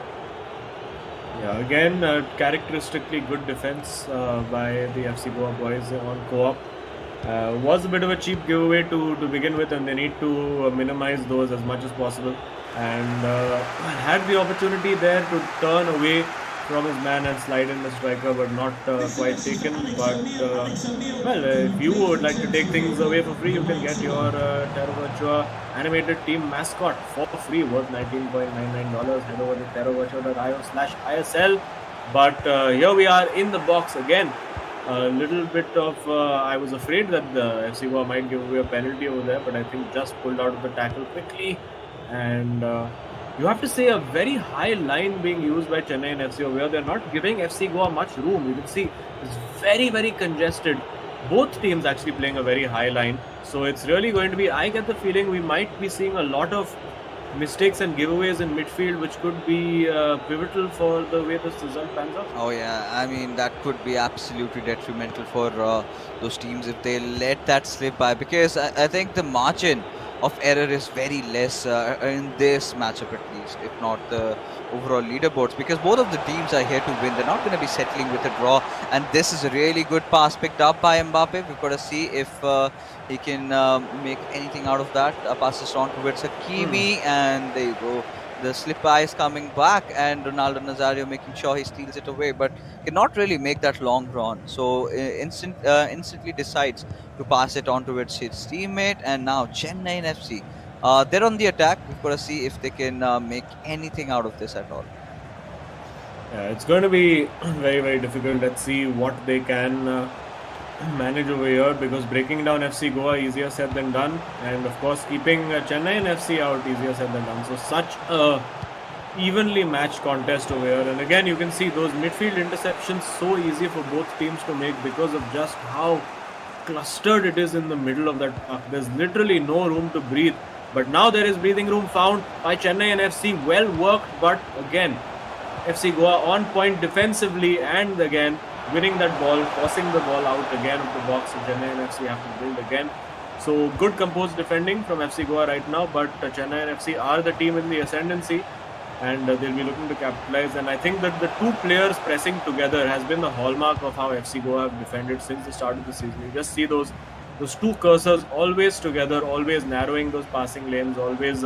Yeah, again, characteristically good defense by the FC Goa boys on co-op. Was a bit of a cheap giveaway to begin with, and they need to minimize those as much as possible. And had the opportunity there to turn away from his man and slide in the striker, but not quite taken. But well, if you would like to take things away for free, you can get your Terra animated team mascot for free, worth $19.99. Head over to terravirtua.io/ISL. But here we are in the box again. A little bit of I was afraid that the FC Goa might give away a penalty over there, but I think just pulled out of the tackle quickly. And you have to say a very high line being used by Chennaiyin FC over here. They're not giving FC Goa much room. You can see it's very, very congested. Both teams actually playing a very high line. So it's really going to be, I get the feeling we might be seeing a lot of mistakes and giveaways in midfield, which could be pivotal for the way this result pans out. Oh yeah, I mean that could be absolutely detrimental for those teams if they let that slip by, because I think the margin of error is very less in this matchup, at least, if not the overall leaderboards, because both of the teams are here to win. They're not going to be settling with a draw, and this is a really good pass picked up by Mbappe. We've got to see if he can make anything out of that. Passes on towards Hakimi, and there you go. The slip by is coming back, and Ronaldo Nazario making sure he steals it away, but cannot really make that long run. So instantly decides to pass it on towards his teammate, and now Chennaiyin FC. They're on the attack. We've got to see if they can make anything out of this at all. Yeah, it's going to be very, very difficult. Let's see what they can manage over here, because breaking down FC Goa easier said than done, and of course keeping Chennaiyin FC out easier said than done. So such a evenly matched contest over here, and again you can see those midfield interceptions so easy for both teams to make because of just how clustered it is in the middle of that park. There's literally no room to breathe, but now there is breathing room found by Chennaiyin FC. Well worked, but again FC Goa on point defensively, and again winning that ball, tossing the ball out again of the box. So Chennaiyin FC have to build again. So good composed defending from FC Goa right now, but Chennaiyin FC are the team in the ascendancy, and they'll be looking to capitalize. And I think that the two players pressing together has been the hallmark of how FC Goa have defended since the start of the season. You just see those two cursors always together, always narrowing those passing lanes, always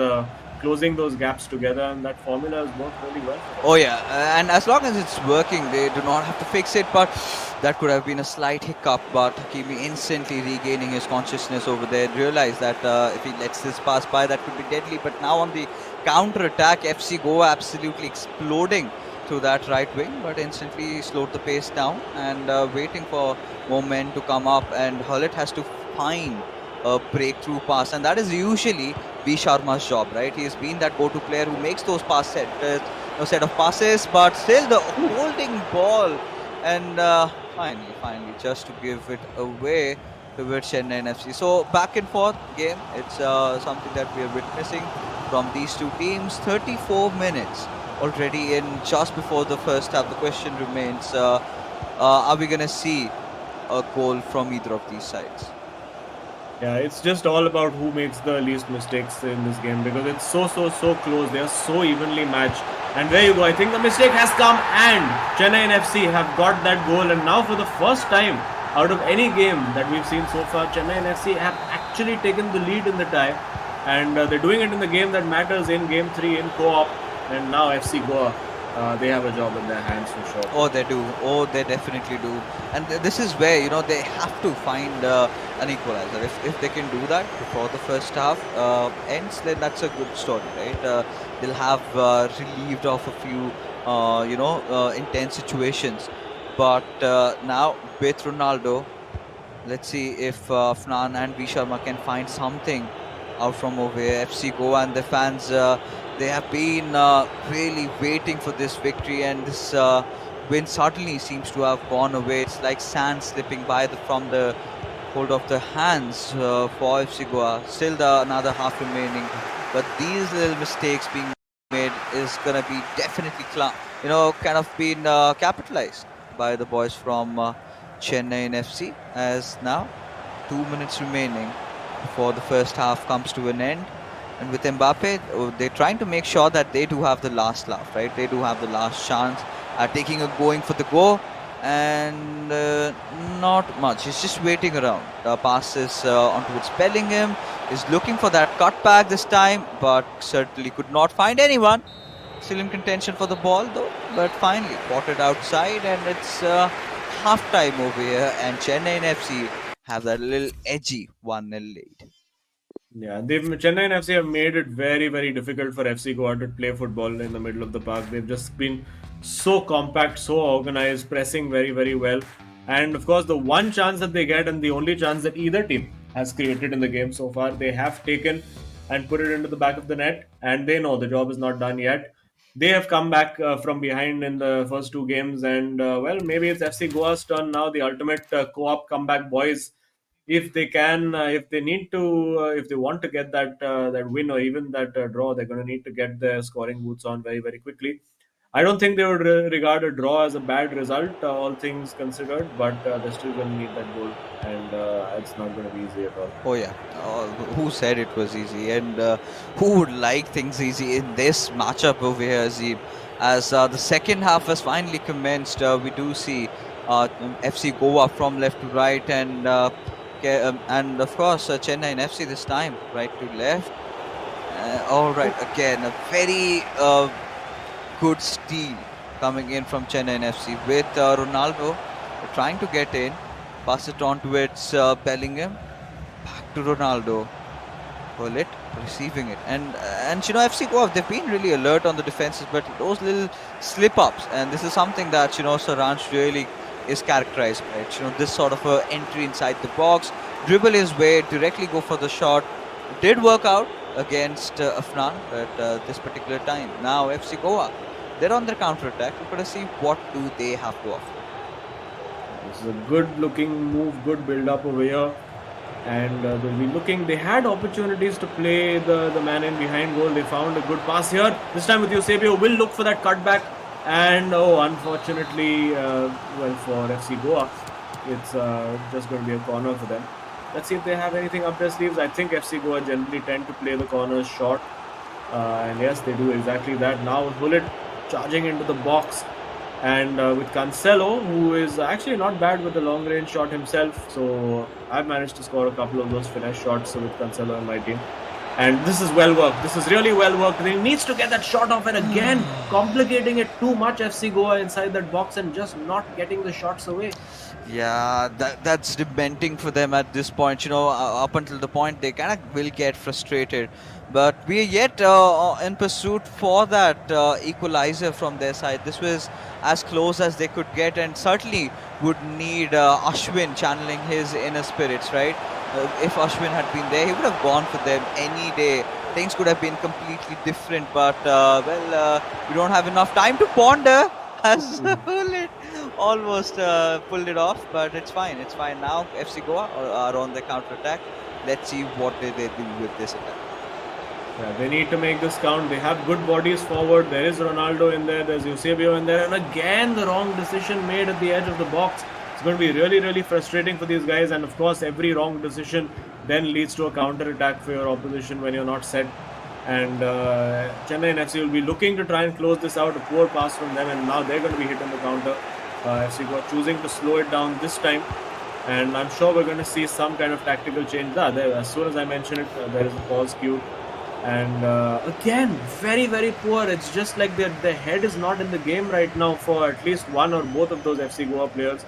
closing those gaps together, and that formula has worked really well. Oh yeah, and as long as it's working, they do not have to fix it, but that could have been a slight hiccup. But Hakimi instantly regaining his consciousness over there, realized that if he lets this pass by, that could be deadly. But now on the counter-attack, FC Goa absolutely exploding through that right wing, but instantly slowed the pace down and waiting for more men to come up, and Hullet has to find a breakthrough pass, and that is usually V Sharma's job, right? He has been that go-to player who makes those set of passes, but still the holding ball, and finally just to give it away towards Chennaiyin FC. So back and forth game, it's something that we are witnessing from these two teams. 34 minutes already in, just before the first half. The question remains, are we going to see a goal from either of these sides. Yeah, it's just all about who makes the least mistakes in this game because it's so close. They are so evenly matched. And there you go. I think the mistake has come, and Chennaiyin FC have got that goal. And now, for the first time out of any game that we've seen so far, Chennaiyin FC have actually taken the lead in the tie, and they're doing it in the game that matters, in Game 3 in co-op. And now FC Goa, they have a job in their hands for sure. Oh, they do. Oh, they definitely do. And this is where, they have to find an equalizer. If they can do that before the first half ends, then that's a good story, right? They'll have relieved of a few, intense situations. But now with Ronaldo, let's see if Fnan and V Sharma can find something out from over here. FC Goa and the fans, they have been really waiting for this victory, and this win certainly seems to have gone away. It's like sand slipping by from the hold of the hands for FC Goa. Still another half remaining, but these little mistakes being made is gonna be definitely kind of been capitalized by the boys from Chennaiyin FC, as now 2 minutes remaining before the first half comes to an end. And with Mbappe, they're trying to make sure that they do have the last laugh, right? They do have the last chance at going for the goal, and not much. He's just waiting around. The pass is on towards Bellingham. Is looking for that cutback this time, but certainly could not find anyone. Still in contention for the ball though, but finally potted outside, and it's half time over here, and Chennaiyin FC have that little edgy 1-0 lead. Yeah, Chennaiyin FC have made it very difficult for FC Goa to play football in the middle of the park. They've just been so compact, so organized, pressing very well. And of course, the one chance that they get, and the only chance that either team has created in the game so far, they have taken and put it into the back of the net. And they know the job is not done yet. They have come back from behind in the first two games, and maybe it's FC Goa's turn now. The ultimate co-op comeback boys. If they can, if they need to, if they want to get that win or even that draw, they're going to need to get their scoring boots on very quickly. I don't think they would regard a draw as a bad result, all things considered, but they're still going to need that goal, and it's not going to be easy at all. Oh yeah, who said it was easy? And who would like things easy in this matchup over here, Azim? As the second half has finally commenced, we do see FC Goa from left to right, and of course Chennaiyin FC this time right to left. All right, again a very good steal coming in from Chennaiyin FC with Ronaldo trying to get in, pass it on towards Bellingham, back to Ronaldo, pull it, receiving it, and FC Goa, they've been really alert on the defenses, but those little slip-ups, and this is something that Saransh really is characterized by. This sort of entry inside the box, dribble his way, directly go for the shot. It did work out against Afnan at this particular time. Now FC Goa, they're on their counter-attack. We're going to see what do they have to offer. This is a good-looking move, good build-up over here. And they'll be looking. They had opportunities to play the man in behind goal. They found a good pass here. This time with Eusebio, will look for that cutback. And unfortunately, for FC Goa, it's just going to be a corner for them. Let's see if they have anything up their sleeves. I think FC Goa generally tend to play the corners short. And yes, they do exactly that. Now Bullet charging into the box. And with Cancelo, who is actually not bad with the long range shot himself. So I've managed to score a couple of those finesse shots with Cancelo in my team. And this is well worked. This is really well worked. He needs to get that shot off, and again, complicating it too much, FC Goa inside that box and just not getting the shots away. Yeah, that's dementing for them at this point. Up until the point they kind of will get frustrated. But we are yet in pursuit for that equalizer from their side. This was as close as they could get, and certainly would need Ashwin channeling his inner spirits, right? If Ashwin had been there, he would have gone for them any day. Things could have been completely different, but we don't have enough time to ponder as Bullet almost pulled it off, but it's fine. It's fine now. FC Goa are on the counter-attack. Let's see what they do with this attack. Yeah, they need to make this count. They have good bodies forward. There is Ronaldo in there. There's Eusebio in there. And again, the wrong decision made at the edge of the box. It's going to be really, really frustrating for these guys. And of course, every wrong decision then leads to a counter attack for your opposition when you're not set. And Chennaiyin FC will be looking to try and close this out. A poor pass from them, and now they're going to be hit on the counter. FC Goa choosing to slow it down this time. And I'm sure we're going to see some kind of tactical change. As soon as I mention it, there is a pause cue. And again, very, very poor. It's just like their head is not in the game right now for at least one or both of those FC Goa players.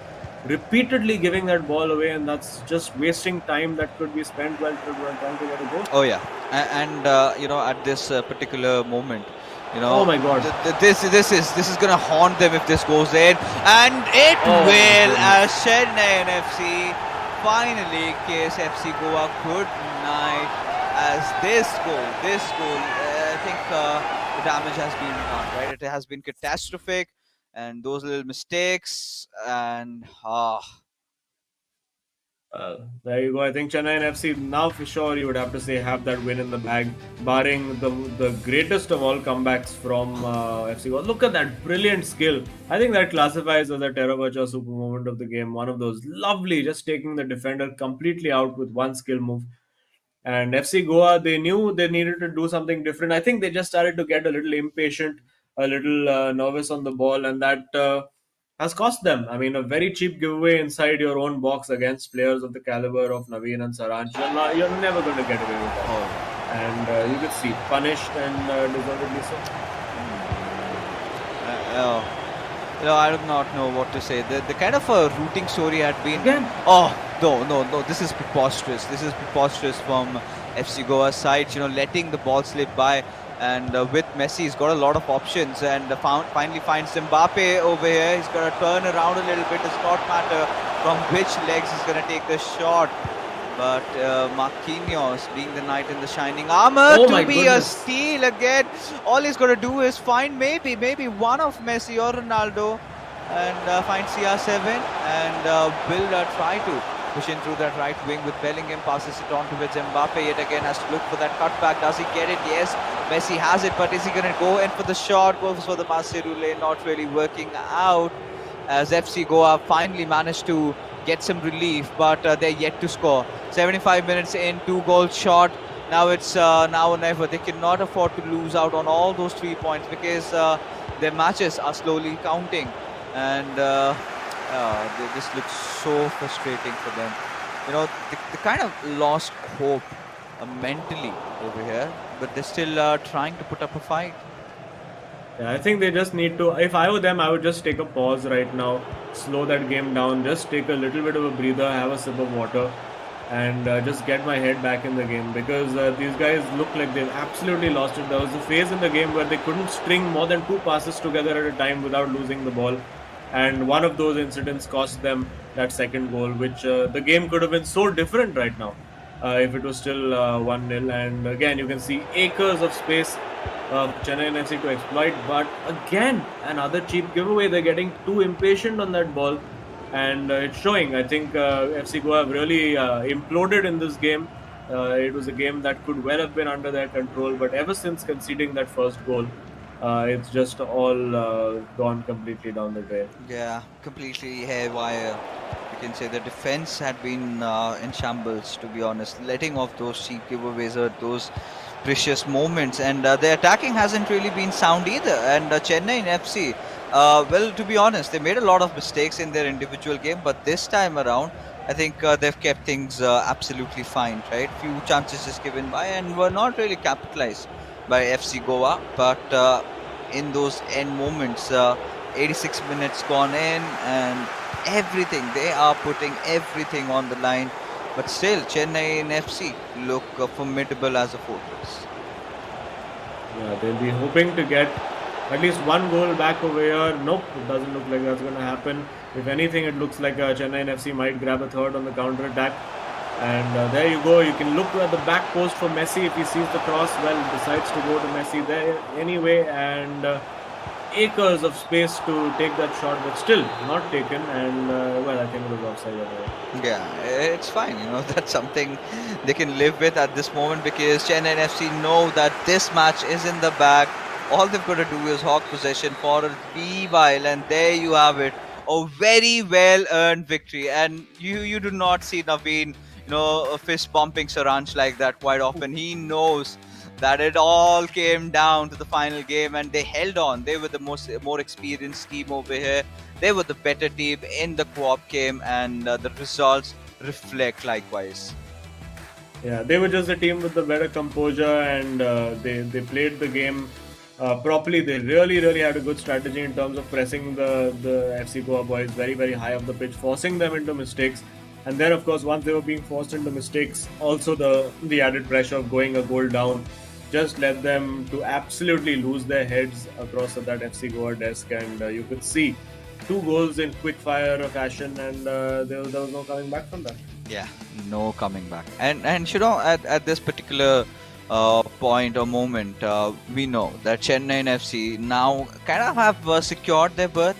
Repeatedly giving that ball away, and that's just wasting time that could be spent while trying to get a goal. Oh yeah, and at this particular moment, oh my God, this is gonna haunt them if this goes in, and it will, as Chennaiyin FC finally kiss FC Goa good night. As this goal, I think the damage has been done, right? It has been catastrophic, and those little mistakes, and there you go. I think Chennaiyin FC now for sure you would have to say have that win in the bag, barring the greatest of all comebacks from FC Goa. Look at that brilliant skill. I think that classifies as a Teravacha super moment of the game. One of those lovely, just taking the defender completely out with one skill move. And FC Goa, they knew they needed to do something different. I think they just started to get a little impatient, a little nervous on the ball, and that has cost them. I mean, a very cheap giveaway inside your own box against players of the caliber of Naveen and Saransh. You're never going to get away with that. And you could see, punished and deservedly so. I do not know what to say. The kind of a rooting story had been... Again? Oh, no. This is preposterous. This is preposterous from FC Goa's side. Letting the ball slip by. And with Messi, he's got a lot of options. And finally finds Mbappe over here. He's got to turn around a little bit. Does not matter from which legs he's going to take the shot. But Marquinhos, being the knight in the shining armor, to be a steal again. All he's got to do is find maybe one of Messi or Ronaldo and find CR7 and will try to push in through that right wing with Bellingham, passes it on towards Mbappe. Yet again has to look for that cutback. Does he get it? Yes, Messi has it, but is he going to go in for the shot? Goes for the Maserule, not really working out. As FC Goa finally managed to get some relief, but they're yet to score. 75 minutes in, 2-goal shot. Now it's now or never. They cannot afford to lose out on all those 3 points because their matches are slowly counting. And this looks so frustrating for them. They kind of lost hope mentally over here, but they're still trying to put up a fight. Yeah, I think they just need to, if I were them, I would just take a pause right now, slow that game down, just take a little bit of a breather, have a sip of water, and just get my head back in the game, because these guys look like they've absolutely lost it. There was a phase in the game where they couldn't string more than 2 passes together at a time without losing the ball, and one of those incidents cost them that second goal, which the game could have been so different right now if it was still 1-0. And again, you can see acres of space Chennaiyin FC to exploit, but again, another cheap giveaway. They're getting too impatient on that ball, and it's showing. I think FC Goa have really imploded in this game. It was a game that could well have been under their control, but ever since conceding that first goal, it's just all gone completely down the drain. Yeah, completely haywire. You can say the defense had been in shambles, to be honest, letting off those cheap giveaways or those precious moments, and the attacking hasn't really been sound either. And Chennaiyin FC, well, to be honest, they made a lot of mistakes in their individual game, but this time around I think they've kept things absolutely fine, right? Few chances just given by and were not really capitalized by FC Goa, but in those end moments, 86 minutes gone in and everything, they are putting everything on the line. But still, Chennaiyin FC look formidable as a fortress. Yeah, they'll be hoping to get at least 1 goal back over here. Nope, it doesn't look like that's going to happen. If anything, it looks like Chennaiyin FC might grab a third on the counter attack. And there you go. You can look at the back post for Messi. If he sees the cross, well, decides to go to Messi there anyway. And acres of space to take that shot, but still not taken. And well, I think it was offside anyway. Yeah, it's fine. That's something they can live with at this moment, because Chennaiyin FC know that this match is in the bag. All they've got to do is hawk possession for a wee while, and there you have it. a very well earned victory, and you do not see Naveen, fist bumping Saransh like that quite often. He knows that it all came down to the final game, and they held on. They were the more experienced team over here. They were the better team in the co-op game, and the results reflect likewise. Yeah, they were just a team with the better composure, and they played the game properly. They really had a good strategy in terms of pressing the FC Goa boys very high up the pitch, forcing them into mistakes. And then, of course, once they were being forced into mistakes, also the added pressure of going a goal down just led them to absolutely lose their heads across that FC Goa desk. And you could see 2 goals in quick fire fashion, and there was no coming back from that. Yeah, no coming back. And at this particular point or moment, we know that Chennaiyin FC now kind of have secured their berth.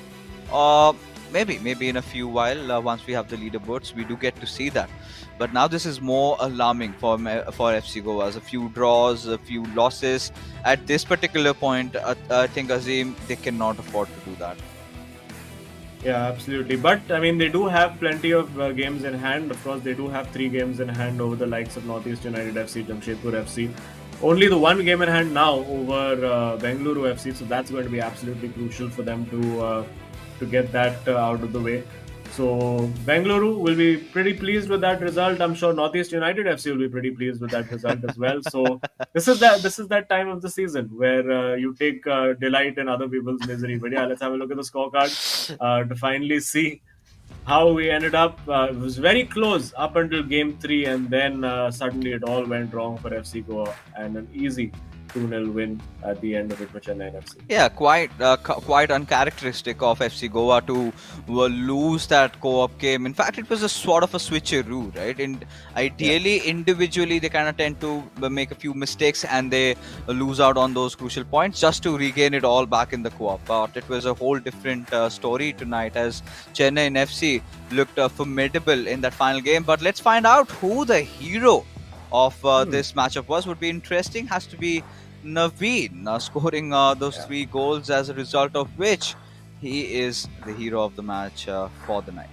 Maybe in a few while, once we have the leaderboards, we do get to see that. But now this is more alarming for FC Goa. A few draws, a few losses. At this particular point, I think, Azim, they cannot afford to do that. Yeah, absolutely. But I mean, they do have plenty of games in hand. Of course, they do have 3 games in hand over the likes of Northeast United FC, Jamshedpur FC. Only the 1 game in hand now over Bengaluru FC. So that's going to be absolutely crucial for them to get that out of the way. So Bengaluru will be pretty pleased with that result. I'm sure Northeast United FC will be pretty pleased with that result as well. So this is that time of the season where you take delight in other people's misery. But yeah, let's have a look at the scorecard to finally see how we ended up. It was very close up until game 3, and then suddenly it all went wrong for FC Goa, and an easy 2-0 win at the end of it for Chennaiyin FC. Yeah, quite uncharacteristic of FC Goa to lose that co-op game. In fact, it was a sort of a switcheroo, right? And ideally, individually, they kind of tend to make a few mistakes and they lose out on those crucial points just to regain it all back in the co-op. But it was a whole different story tonight as Chennaiyin FC looked formidable in that final game. But let's find out who the hero of this matchup was. Would be interesting. Has to be Naveen scoring those 3 goals, as a result of which he is the hero of the match for the night.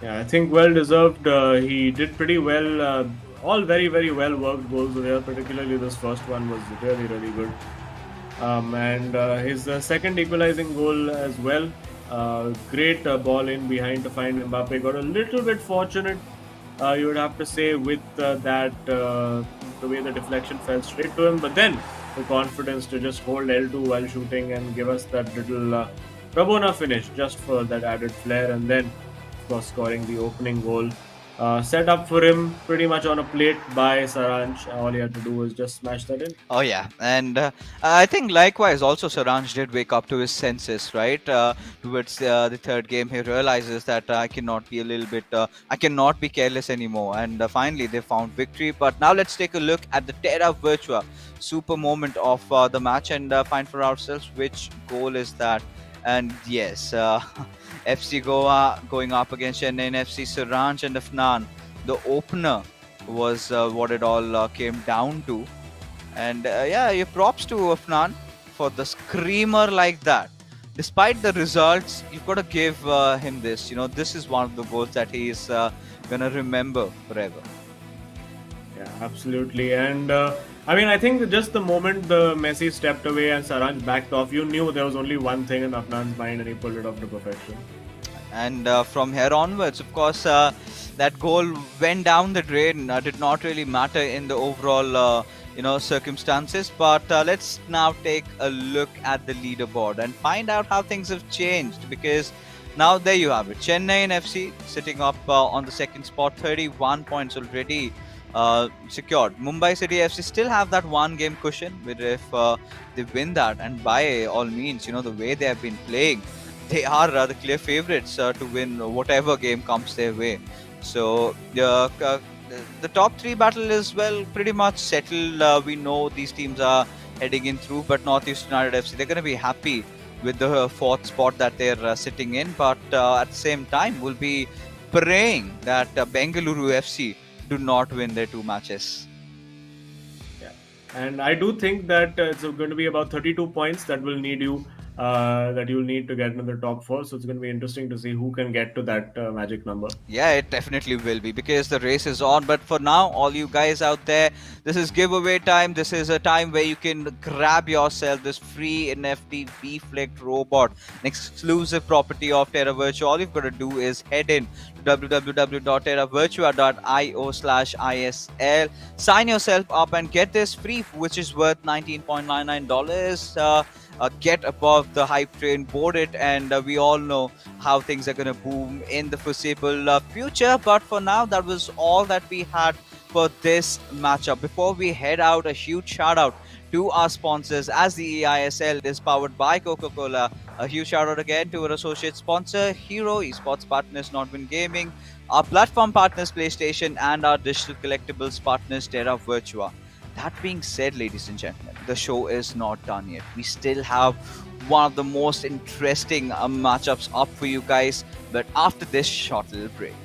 Yeah, I think well deserved. He did pretty well. All very well worked goals there. Particularly this first one was really good. And his second equalizing goal as well. Great ball in behind to find Mbappe. Got a little bit fortunate, you would have to say, with the way the deflection fell straight to him, but then the confidence to just hold L2 while shooting and give us that little Rabona finish just for that added flair, and then of course scoring the opening goal. Set up for him pretty much on a plate by Saransh. All he had to do was just smash that in. Oh yeah, and I think likewise also Saransh did wake up to his senses, right? Towards the third game, he realizes that I cannot be careless anymore, and finally they found victory. But now let's take a look at the Terra Virtua super moment of the match and find for ourselves which goal is that. And yes, FC Goa going up against Chennaiyin FC, Saransh and Afnan. The opener was what it all came down to. And your props to Afnan for the screamer like that. Despite the results, you've got to give him this. This is one of the goals that he is going to remember forever. Yeah, absolutely. And I think just the moment the Messi stepped away and Saransh backed off, you knew there was only one thing in Afnan's mind, and he pulled it off to perfection. And from here onwards, of course, that goal went down the drain. Did not really matter in the overall, circumstances. But let's now take a look at the leaderboard and find out how things have changed. Because now there you have it. Chennaiyin FC sitting up on the second spot, 31 points already secured. Mumbai City FC still have that 1 game cushion, but if they win that, and by all means, the way they have been playing, they are the clear favourites to win whatever game comes their way. So the top 3 battle is pretty much settled. We know these teams are heading in through, but Northeast United FC, they're going to be happy with the 4th spot that they're sitting in. But at the same time, we'll be praying that Bengaluru FC do not win their 2 matches. Yeah, and I do think that it's going to be about 32 points that will need you that you'll need to get into the top 4. So it's going to be interesting to see who can get to that magic number. Yeah, it definitely will be because the race is on. But for now, all you guys out there, this is giveaway time. This is a time where you can grab yourself this free NFT V-Flicked robot, an exclusive property of Terra Virtua. All you've got to do is head in to www.terravirtua.io/ISL. Sign yourself up and get this free, which is worth $19.99. Get above the hype train, board it, and we all know how things are going to boom in the foreseeable future. But for now, that was all that we had for this matchup. Before we head out, a huge shout out to our sponsors, as the eISL is powered by Coca-Cola. A huge shout out again to our associate sponsor, Hero, esports partners, Nodwin Gaming, our platform partners, PlayStation, and our digital collectibles partners, Terra Virtua. That being said, ladies and gentlemen, the show is not done yet. We still have one of the most interesting matchups up for you guys, but after this short little break.